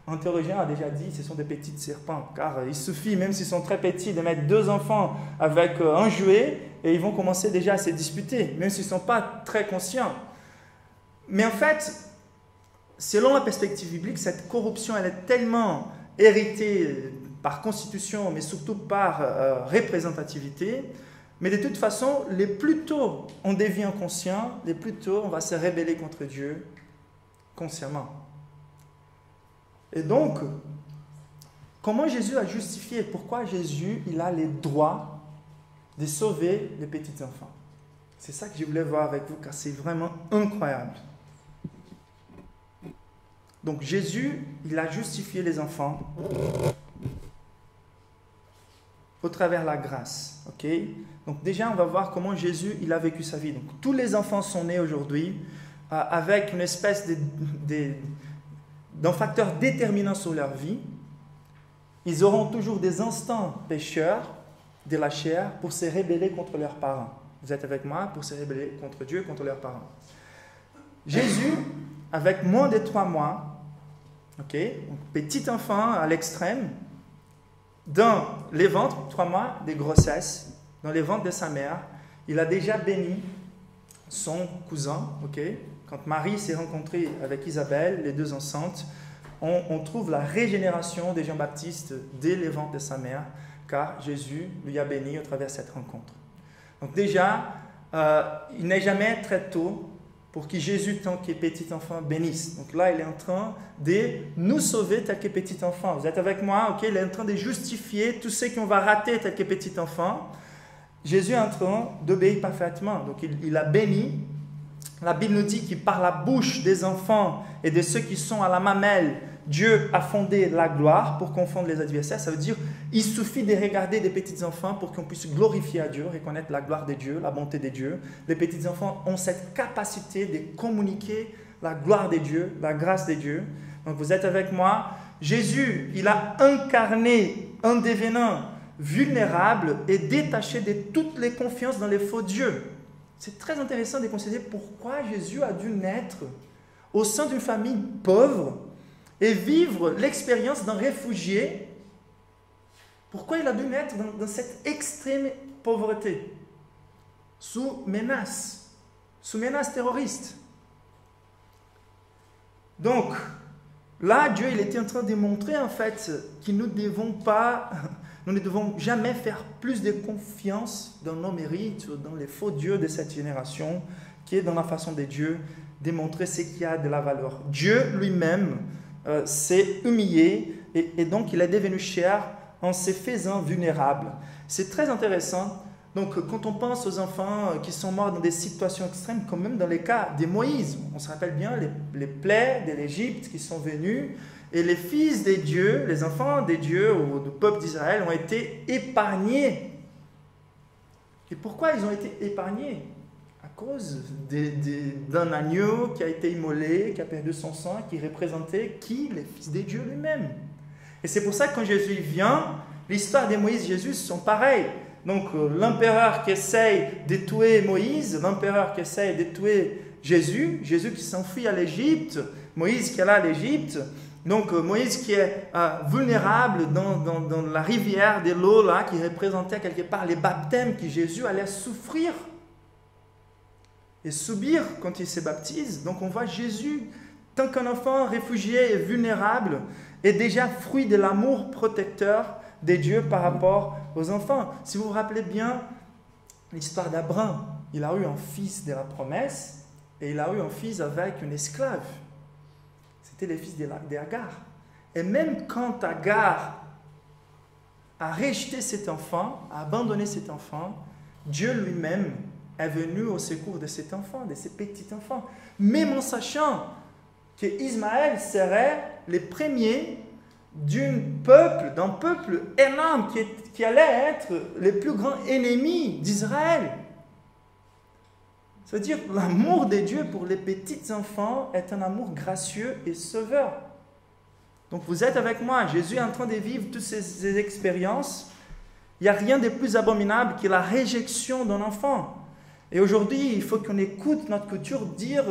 un théologien a déjà dit, ce sont des petits serpents, car il suffit, même s'ils sont très petits, de mettre 2 enfants avec un jouet, et ils vont commencer déjà à se disputer, même s'ils ne sont pas très conscients. Mais en fait, selon la perspective biblique, cette corruption, elle est tellement héritée par constitution, mais surtout par représentativité. Mais de toute façon, les plus tôt on devient conscient, les plus tôt on va se rebeller contre Dieu consciemment. Et donc, comment Jésus a justifié, pourquoi Jésus il a les droits de sauver les petits enfants? C'est ça que je voulais voir avec vous, car c'est vraiment incroyable. Donc Jésus, il a justifié les enfants au travers de la grâce. Ok? Donc déjà, on va voir comment Jésus il a vécu sa vie. Donc tous les enfants sont nés aujourd'hui avec une espèce d'un facteur déterminant sur leur vie. Ils auront toujours des instants pécheurs de la chair pour se rebeller contre leurs parents. Vous êtes avec moi? Pour se rebeller contre Dieu, contre leurs parents. Jésus, avec moins de 3 mois, ok, donc petit enfant à l'extrême, dans les ventres, 3 mois de grossesse, dans les ventres de sa mère, il a déjà béni son cousin. Ok, quand Marie s'est rencontrée avec Isabelle, les 2 enceintes, on trouve la régénération de Jean-Baptiste dès les ventres de sa mère, car Jésus lui a béni au travers de cette rencontre. Donc déjà, il n'est jamais très tôt pour que Jésus, tant que petit enfant, bénisse. Donc là, il est en train de nous sauver tel que petit enfant. Vous êtes avec moi? Ok, il est en train de justifier tous ceux qu'on va rater tel que petit enfant. Jésus est en train d'obéir parfaitement. Donc il a béni. La Bible nous dit que par la bouche des enfants et de ceux qui sont à la mamelle, Dieu a fondé la gloire pour confondre les adversaires. Ça veut dire il suffit de regarder des petits enfants pour qu'on puisse glorifier à Dieu, reconnaître la gloire de Dieu, la bonté de Dieu. Les petits enfants ont cette capacité de communiquer la gloire de Dieu, la grâce de Dieu. Donc vous êtes avec moi. Jésus, il a incarné en devenant vulnérable et détaché de toutes les confiances dans les faux dieux. C'est très intéressant de considérer pourquoi Jésus a dû naître au sein d'une famille pauvre et vivre l'expérience d'un réfugié. Pourquoi il a dû naître dans cette extrême pauvreté, sous menace terroriste. Donc, là, Dieu il était en train de montrer en fait que nous ne devons jamais faire plus de confiance dans nos mérites ou dans les faux dieux de cette génération, qui est dans la façon de Dieu démontrer ce qui a de la valeur. Dieu lui-même s'est humilié et donc il est devenu chair en se faisant vulnérable. C'est très intéressant. Donc quand on pense aux enfants qui sont morts dans des situations extrêmes, comme même dans les cas de Moïse, on se rappelle bien les plaies de l'Égypte qui sont venues, et les fils des dieux, les enfants des dieux ou du peuple d'Israël ont été épargnés. Et pourquoi ils ont été épargnés? À cause d'un agneau qui a été immolé, qui a perdu son sang, qui représentait qui? Les fils des dieux lui-même. Et c'est pour ça que quand Jésus vient, l'histoire de Moïse et Jésus sont pareilles. Donc l'empereur qui essaye de tuer Moïse, l'empereur qui essaye de tuer Jésus, Jésus qui s'enfuit à l'Égypte, Moïse qui est là à l'Égypte. Donc Moïse qui est vulnérable dans la rivière de l'eau là, qui représentait quelque part les baptêmes que Jésus allait souffrir et subir quand il se baptise. Donc on voit Jésus, tant qu'un enfant réfugié et vulnérable, est déjà fruit de l'amour protecteur de Dieu par rapport aux enfants. Si vous vous rappelez bien l'histoire d'Abraham, il a eu un fils de la promesse et il a eu un fils avec une esclave. C'était les fils d'Agar. Et même quand Agar a rejeté cet enfant, a abandonné cet enfant, Dieu lui-même est venu au secours de cet enfant, de ces petits enfants. Même en sachant que Ismaël serait les premiers d'un peuple énorme qui allait être les plus grands ennemis d'Israël. C'est-à-dire, l'amour de Dieu pour les petits enfants est un amour gracieux et sauveur. Donc vous êtes avec moi, Jésus est en train de vivre toutes ces expériences. Il n'y a rien de plus abominable que la réjection d'un enfant. Et aujourd'hui, il faut qu'on écoute notre culture dire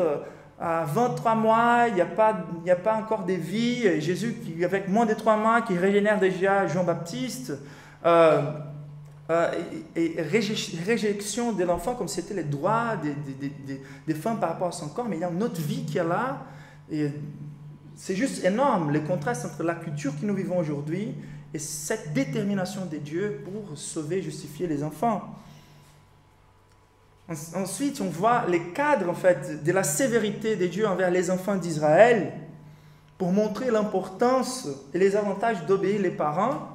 à 23 mois, il n'y a pas encore de vie. Et Jésus, avec moins de 3 mois, qui régénère déjà Jean-Baptiste. Et réjection de l'enfant comme c'était les droits des femmes par rapport à son corps. Mais il y a une autre vie qui est là. Et c'est juste énorme, le contraste entre la culture que nous vivons aujourd'hui et cette détermination de Dieu pour sauver, justifier les enfants. Ensuite, on voit les cadres en fait, de la sévérité de Dieu envers les enfants d'Israël pour montrer l'importance et les avantages d'obéir les parents.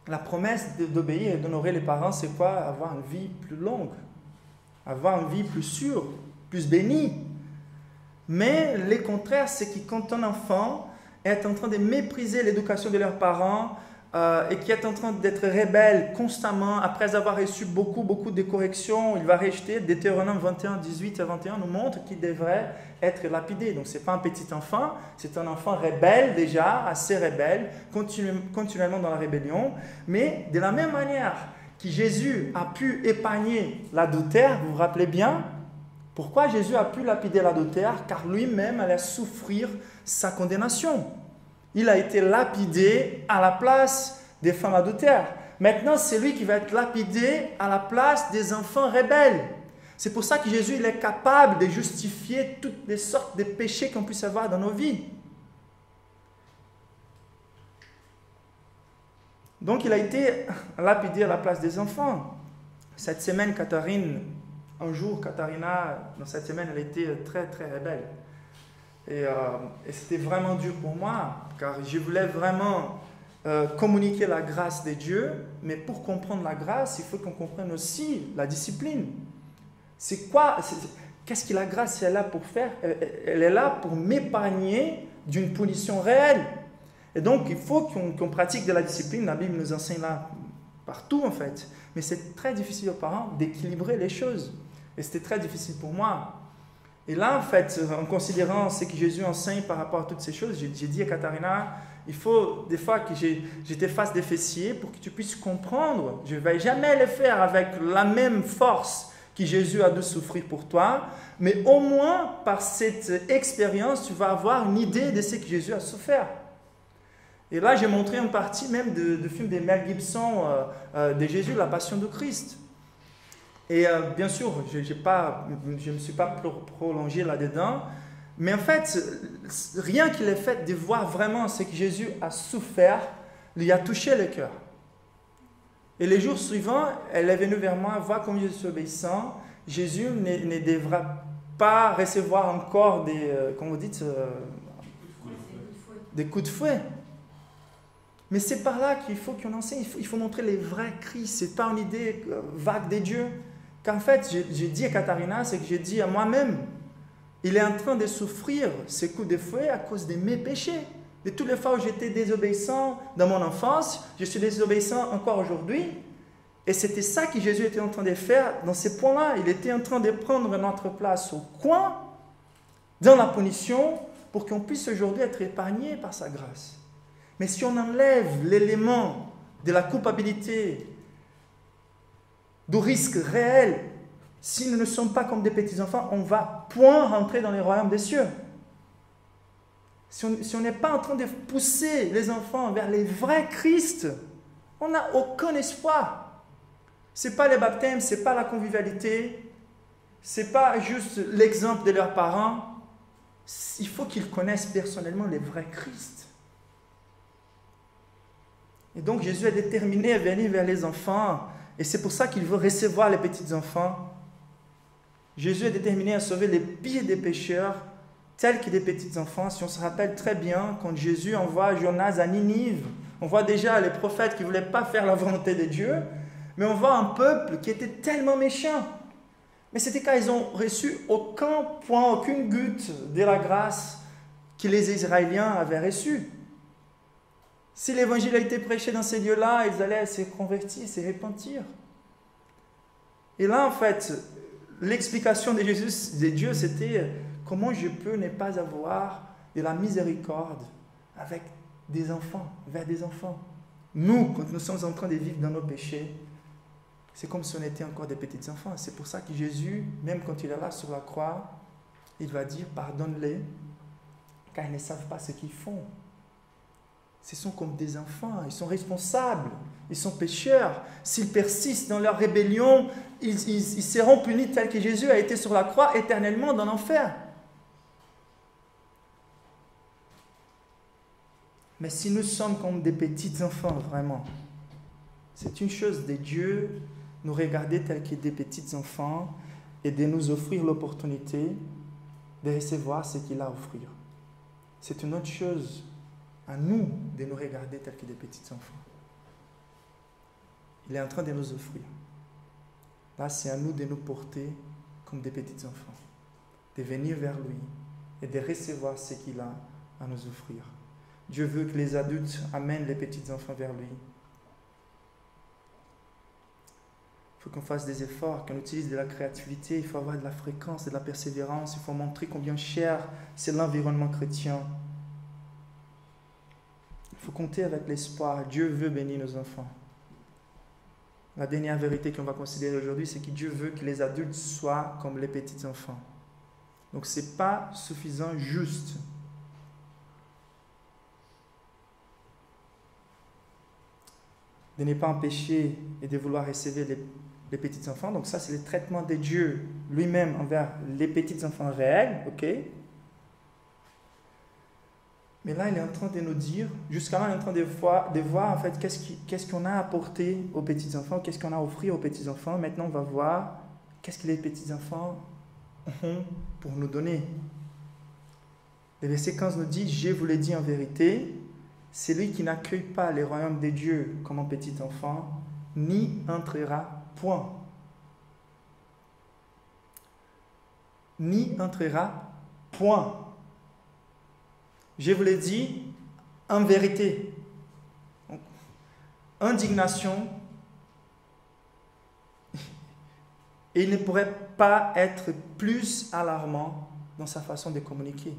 La promesse d'obéir et d'honorer les parents, c'est quoi? Avoir une vie plus longue, avoir une vie plus sûre, plus bénie. Mais le contraire, c'est que quand un enfant est en train de mépriser l'éducation de leurs parents et qui est en train d'être rebelle constamment, après avoir reçu beaucoup de corrections, il va rejeter. Deutéronome 21, 18 à 21 nous montre qu'il devrait être lapidé. Donc ce n'est pas un petit enfant, c'est un enfant rebelle déjà, assez rebelle, continuellement dans la rébellion. Mais de la même manière que Jésus a pu épargner l'adultère, vous vous rappelez bien, pourquoi Jésus a pu lapider l'adultère? Car lui-même allait souffrir sa condamnation. Il a été lapidé à la place des femmes adultères. Maintenant, c'est lui qui va être lapidé à la place des enfants rebelles. C'est pour ça que Jésus il est capable de justifier toutes les sortes de péchés qu'on puisse avoir dans nos vies. Donc, il a été lapidé à la place des enfants. Cette semaine, Katharina, dans cette semaine, elle était très, très rebelle. Et c'était vraiment dur pour moi, car je voulais vraiment communiquer la grâce de Dieu, mais pour comprendre la grâce, il faut qu'on comprenne aussi la discipline. Qu'est-ce que la grâce est là pour faire? Elle est là pour m'épargner d'une punition réelle. Et donc, il faut qu'on pratique de la discipline. La Bible nous enseigne là partout, en fait. Mais c'est très difficile aux parents d'équilibrer les choses. Et c'était très difficile pour moi. Et là, en fait, en considérant ce que Jésus enseigne par rapport à toutes ces choses, j'ai dit à Katharina, il faut des fois que je te fasse des fessiers pour que tu puisses comprendre. Je ne vais jamais le faire avec la même force que Jésus a dû souffrir pour toi, mais au moins par cette expérience, tu vas avoir une idée de ce que Jésus a souffert. Et là, j'ai montré une partie même du film de Mel Gibson, de Jésus, la Passion de Christ. Et bien sûr, je ne me suis pas prolongé là-dedans, mais en fait, rien qu'il ait fait de voir vraiment ce que Jésus a souffert, lui a touché le cœur. Et les jours suivants, elle est venue vers moi, voir comme je suis obéissant. Jésus ne devra pas recevoir encore comment vous dites, des coups de fouet. Mais c'est par là qu'il faut qu'on enseigne, il faut montrer les vrais Christ, ce n'est pas une idée vague des dieux. Qu'en fait, j'ai dit à Katharina, c'est que j'ai dit à moi-même, il est en train de souffrir ces coups de fouet à cause de mes péchés. De toutes les fois où j'étais désobéissant dans mon enfance, je suis désobéissant encore aujourd'hui. Et c'était ça que Jésus était en train de faire dans ces points-là. Il était en train de prendre notre place au coin, dans la punition, pour qu'on puisse aujourd'hui être épargné par sa grâce. Mais si on enlève l'élément de la culpabilité, du risque réel, si nous ne sommes pas comme des petits-enfants, on ne va point rentrer dans les royaumes des cieux. Si on n'est pas en train de pousser les enfants vers les vrais Christ, on n'a aucun espoir. Ce n'est pas les baptêmes, ce n'est pas la convivialité, ce n'est pas juste l'exemple de leurs parents. Il faut qu'ils connaissent personnellement les vrais Christ. Et donc Jésus est déterminé à venir vers les enfants. Et c'est pour ça qu'il veut recevoir les petits-enfants. Jésus est déterminé à sauver les pires des pécheurs, tels que des petits-enfants. Si on se rappelle très bien, quand Jésus envoie Jonas à Ninive, on voit déjà les prophètes qui ne voulaient pas faire la volonté de Dieu, mais on voit un peuple qui était tellement méchant. Mais c'était quand ils ont reçu aucun point, aucune goutte de la grâce que les Israéliens avaient reçue. Si l'évangile a été prêché dans ces lieux-là, ils allaient se convertir, se repentir. Et là, en fait, l'explication de Jésus, de Dieu, c'était comment je peux ne pas avoir de la miséricorde avec des enfants, vers des enfants. Nous, quand nous sommes en train de vivre dans nos péchés, c'est comme si on était encore des petits enfants. C'est pour ça que Jésus, même quand il est là sur la croix, il va dire pardonne-les, car ils ne savent pas ce qu'ils font. Ce sont comme des enfants, ils sont responsables, ils sont pécheurs. S'ils persistent dans leur rébellion, ils seront punis tel que Jésus a été sur la croix éternellement dans l'enfer. Mais si nous sommes comme des petits enfants, vraiment, c'est une chose de Dieu nous regarder tels que des petits enfants et de nous offrir l'opportunité de recevoir ce qu'il a à offrir. C'est une autre chose à nous de nous regarder tels que des petits enfants. Il est en train de nous offrir. Là, c'est à nous de nous porter comme des petits enfants, de venir vers lui et de recevoir ce qu'il a à nous offrir. Dieu veut que les adultes amènent les petits enfants vers lui. Il faut qu'on fasse des efforts, qu'on utilise de la créativité, il faut avoir de la fréquence, de la persévérance, il faut montrer combien cher c'est l'environnement chrétien. Il faut compter avec l'espoir. Dieu veut bénir nos enfants. La dernière vérité qu'on va considérer aujourd'hui, c'est que Dieu veut que les adultes soient comme les petits enfants. Donc ce n'est pas suffisant juste de ne pas empêcher et de vouloir recevoir les petits enfants. Donc ça, c'est le traitement de Dieu lui-même envers les petits enfants réels, ok? Mais là, il est en train de nous dire, jusqu'à là, il est en train de voir en fait qu'est-ce qu'on a apporté aux petits enfants, qu'est-ce qu'on a offert aux petits enfants. Maintenant, on va voir qu'est-ce que les petits enfants ont pour nous donner. Le verset 15 nous dit, je vous l'ai dit en vérité, celui qui n'accueille pas le royaume de Dieu comme un petit enfant, n'y entrera point. N'y entrera point. Je vous l'ai dit en vérité. Donc, indignation, et il ne pourrait pas être plus alarmant dans sa façon de communiquer.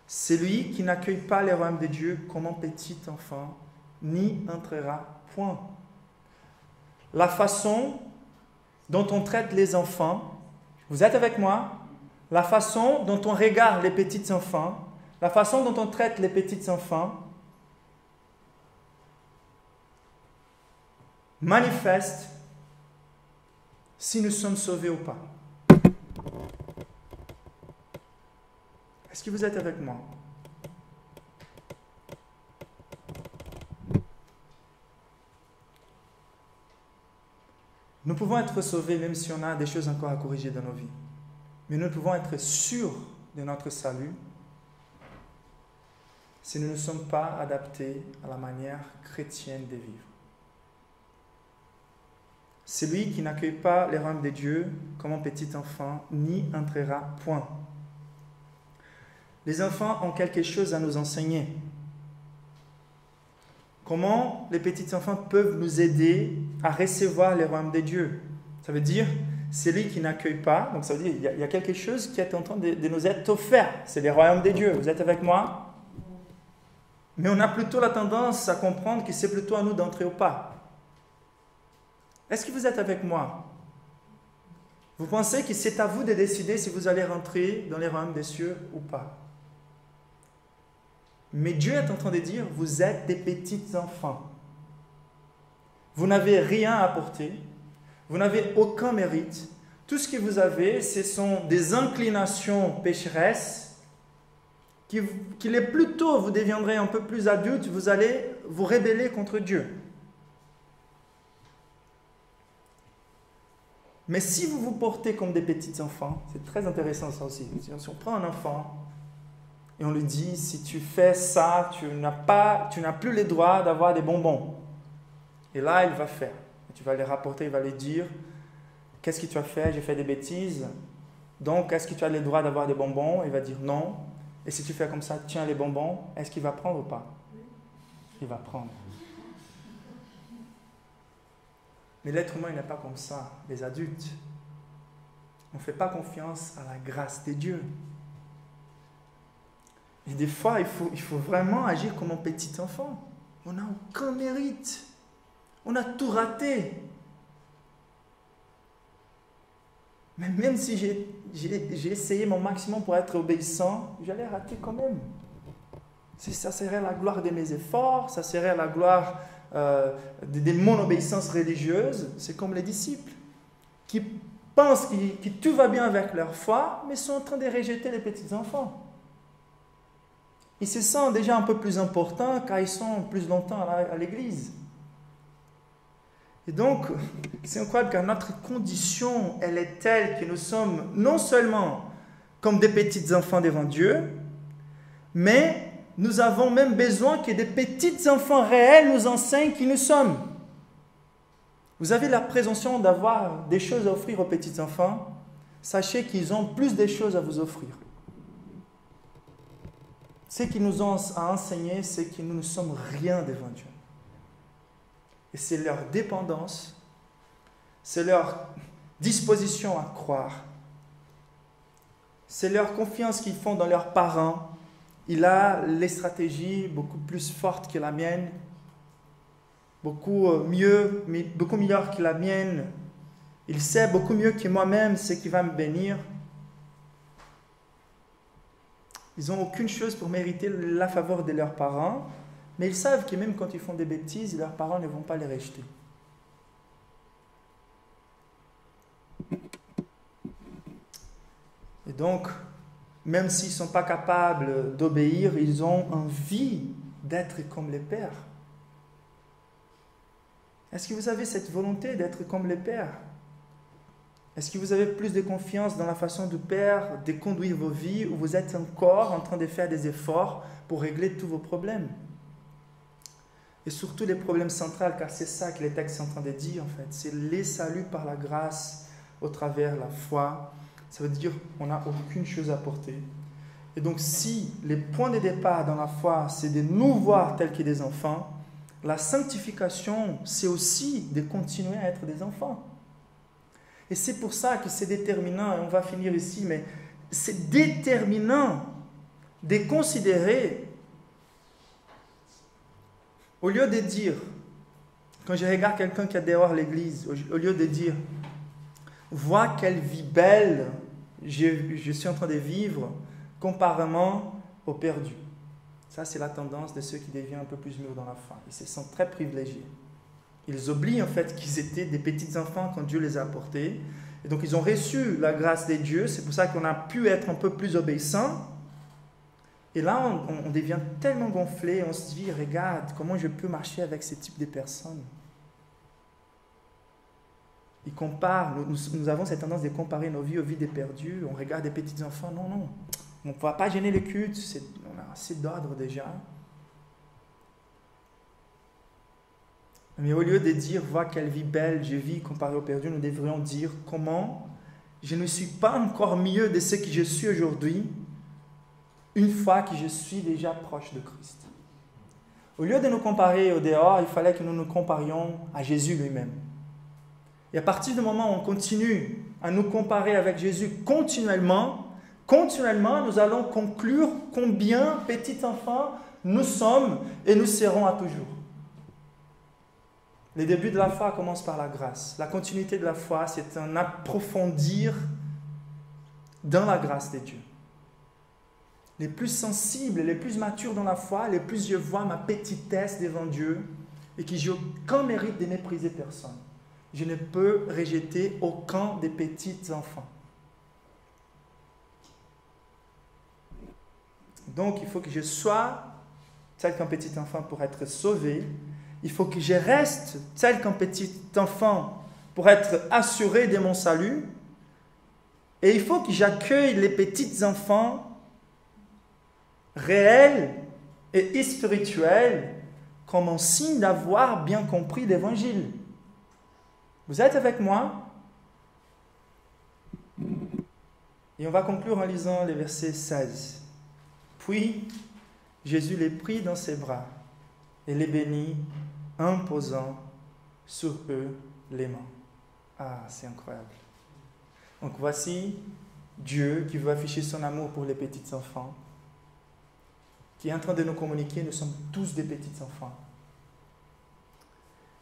Celui qui n'accueille pas le royaume de Dieu comme un petit enfant n'y entrera point. La façon dont on traite les enfants, vous êtes avec moi? La façon dont on regarde les petits enfants, la façon dont on traite les petits enfants manifeste si nous sommes sauvés ou pas. Est-ce que vous êtes avec moi? Nous pouvons être sauvés même si on a des choses encore à corriger dans nos vies. Mais nous pouvons être sûrs de notre salut si nous ne sommes pas adaptés à la manière chrétienne de vivre. Celui qui n'accueille pas les royaumes de Dieu comme un petit enfant n'y entrera point. Les enfants ont quelque chose à nous enseigner. Comment les petits enfants peuvent nous aider à recevoir les royaumes de Dieu? Ça veut dire, celui qui n'accueille pas, donc ça veut dire il y a quelque chose qui est en train de nous être offert. C'est les royaumes de Dieu. Vous êtes avec moi? Mais on a plutôt la tendance à comprendre que c'est plutôt à nous d'entrer ou pas. Est-ce que vous êtes avec moi? Vous pensez que c'est à vous de décider si vous allez rentrer dans les royaumes des cieux ou pas? Mais Dieu est en train de dire, vous êtes des petits enfants. Vous n'avez rien à apporter. Vous n'avez aucun mérite. Tout ce que vous avez, ce sont des inclinations pécheresses qu'il est plus tôt, vous deviendrez un peu plus adulte, vous allez vous rebeller contre Dieu. Mais si vous vous portez comme des petits enfants, c'est très intéressant ça aussi. Si on prend un enfant et on lui dit, si tu fais ça, tu n'as plus le droit d'avoir des bonbons. Et là, il va faire. Tu vas les rapporter, il va lui dire, qu'est-ce que tu as fait? J'ai fait des bêtises. Donc, est-ce que tu as le droit d'avoir des bonbons? Il va dire non. Et si tu fais comme ça, tiens les bonbons, est-ce qu'il va prendre ou pas? Il va prendre. Mais l'être humain, il n'est pas comme ça. Les adultes, on ne fait pas confiance à la grâce de Dieu. Et des fois, il faut vraiment agir comme un petit enfant. On n'a aucun mérite. On a tout raté. Mais même si j'ai essayé mon maximum pour être obéissant, j'allais rater quand même. Ça serait la gloire de mes efforts, ça serait la gloire de mon obéissance religieuse. C'est comme les disciples qui pensent que tout va bien avec leur foi, mais sont en train de rejeter les petits enfants. Ils se sentent déjà un peu plus importants car ils sont plus longtemps à l'église. Et donc, c'est incroyable car notre condition, elle est telle que nous sommes non seulement comme des petits enfants devant Dieu, mais nous avons même besoin que des petits enfants réels nous enseignent qui nous sommes. Vous avez la présomption d'avoir des choses à offrir aux petits enfants, sachez qu'ils ont plus de choses à vous offrir. Ce qu'ils nous ont à enseigner, c'est que nous ne sommes rien devant Dieu. Et c'est leur dépendance, c'est leur disposition à croire, c'est leur confiance qu'ils font dans leurs parents. Il a les stratégies beaucoup plus fortes que la mienne, beaucoup meilleures que la mienne. Il sait beaucoup mieux que moi-même ce qui va me bénir. Ils n'ont aucune chose pour mériter la faveur de leurs parents, mais ils savent que même quand ils font des bêtises, leurs parents ne vont pas les rejeter. Et donc, même s'ils ne sont pas capables d'obéir, ils ont envie d'être comme les pères. Est-ce que vous avez cette volonté d'être comme les pères? Est-ce que vous avez plus de confiance dans la façon du Père de conduire vos vies ou vous êtes encore en train de faire des efforts pour régler tous vos problèmes? Et surtout les problèmes centraux, car c'est ça que les textes sont en train de dire en fait. C'est les saluts par la grâce au travers de la foi. Ça veut dire qu'on n'a aucune chose à porter. Et donc si les points de départ dans la foi, c'est de nous voir tels que des enfants, la sanctification, c'est aussi de continuer à être des enfants. Et c'est pour ça que c'est déterminant, et on va finir ici, mais c'est déterminant de considérer, au lieu de dire, quand je regarde quelqu'un qui est dehors l'église, au lieu de dire, vois quelle vie belle je suis en train de vivre, comparément aux perdus. Ça, c'est la tendance de ceux qui deviennent un peu plus mûrs dans la foi. Ils se sentent très privilégiés. Ils oublient en fait qu'ils étaient des petits enfants quand Dieu les a apportés. Et donc ils ont reçu la grâce de Dieu. C'est pour ça qu'on a pu être un peu plus obéissants. Et là, on devient tellement gonflé. On se dit, regarde, comment je peux marcher avec ce type de personnes? Ils comparent. Nous avons cette tendance de comparer nos vies aux vies des perdus. On regarde des petits enfants. Non, non. On ne va pas gêner le culte. On a assez d'ordre déjà. Mais au lieu de dire, vois quelle vie belle je vis comparée aux perdus, nous devrions dire comment je ne suis pas encore mieux de ce que je suis aujourd'hui, une fois que je suis déjà proche de Christ. Au lieu de nous comparer au dehors, il fallait que nous nous comparions à Jésus lui-même. Et à partir du moment où on continue à nous comparer avec Jésus continuellement, nous allons conclure combien petits enfants nous sommes et nous serons à toujours. Les débuts de la foi commencent par la grâce. La continuité de la foi, c'est un approfondir dans la grâce de Dieu. Les plus sensibles, les plus matures dans la foi, les plus je vois ma petitesse devant Dieu et que j'ai aucun mérite de mépriser personne. Je ne peux rejeter aucun des petits enfants. Donc, il faut que je sois tel qu'un petit enfant pour être sauvé. Il faut que je reste tel qu'un petit enfant pour être assuré de mon salut. Et il faut que j'accueille les petits enfants réels et spirituels comme un signe d'avoir bien compris l'Évangile. Vous êtes avec moi? Et on va conclure en lisant les versets 16. Puis, Jésus les prit dans ses bras et les bénit en posant sur eux les mains. Ah, c'est incroyable. Donc voici Dieu qui veut afficher son amour pour les petits enfants, qui est en train de nous communiquer, nous sommes tous des petits enfants,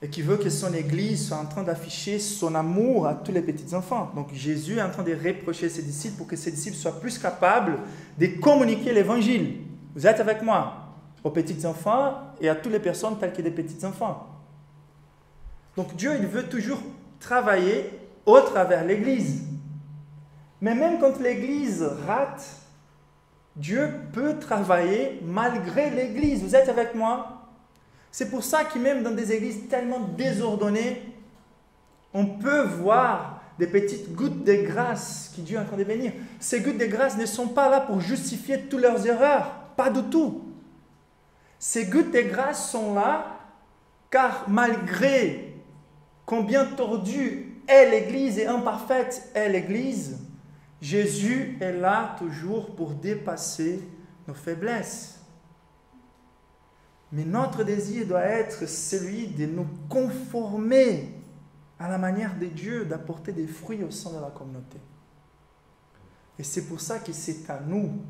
et qui veut que son Église soit en train d'afficher son amour à tous les petits enfants. Donc Jésus est en train de reprocher ses disciples pour que ses disciples soient plus capables de communiquer l'Évangile. Vous êtes avec moi? Aux petits enfants et à toutes les personnes telles que des petits enfants. Donc Dieu, il veut toujours travailler au travers l'Église. Mais même quand l'Église rate, Dieu peut travailler malgré l'Église. Vous êtes avec moi? C'est pour ça que même dans des églises tellement désordonnées, on peut voir des petites gouttes de grâce que Dieu est en train de bénir. Ces gouttes de grâce ne sont pas là pour justifier toutes leurs erreurs. Pas du tout. Ces gouttes de grâce sont là car malgré combien tordue est l'Église et imparfaite est l'Église, Jésus est là toujours pour dépasser nos faiblesses. Mais notre désir doit être celui de nous conformer à la manière de Dieu, d'apporter des fruits au sein de la communauté. Et c'est pour ça que c'est à nous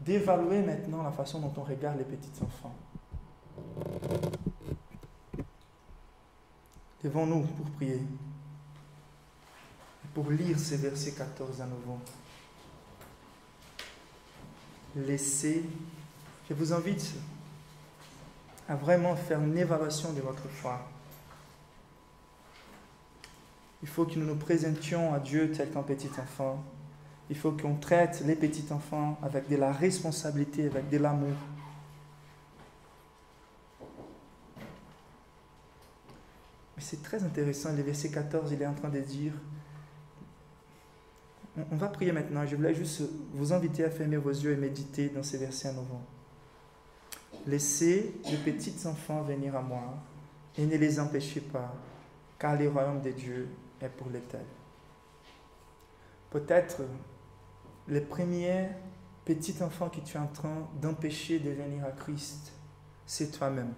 d'évaluer maintenant la façon dont on regarde les petits enfants. Levons-nous pour prier, pour lire ces versets 14 à nouveau. Je vous invite à vraiment faire une évaluation de votre foi. Il faut que nous nous présentions à Dieu tel qu'un petit enfant. Il faut qu'on traite les petits enfants avec de la responsabilité, avec de l'amour. Mais c'est très intéressant, le verset 14, il est en train de dire, on va prier maintenant, je voulais juste vous inviter à fermer vos yeux et méditer dans ces versets à nouveau. Laissez les petits enfants venir à moi et ne les empêchez pas, car le royaume de Dieu est pour les tels. Peut-être les premiers petits enfants que tu es en train d'empêcher de venir à Christ, c'est toi-même.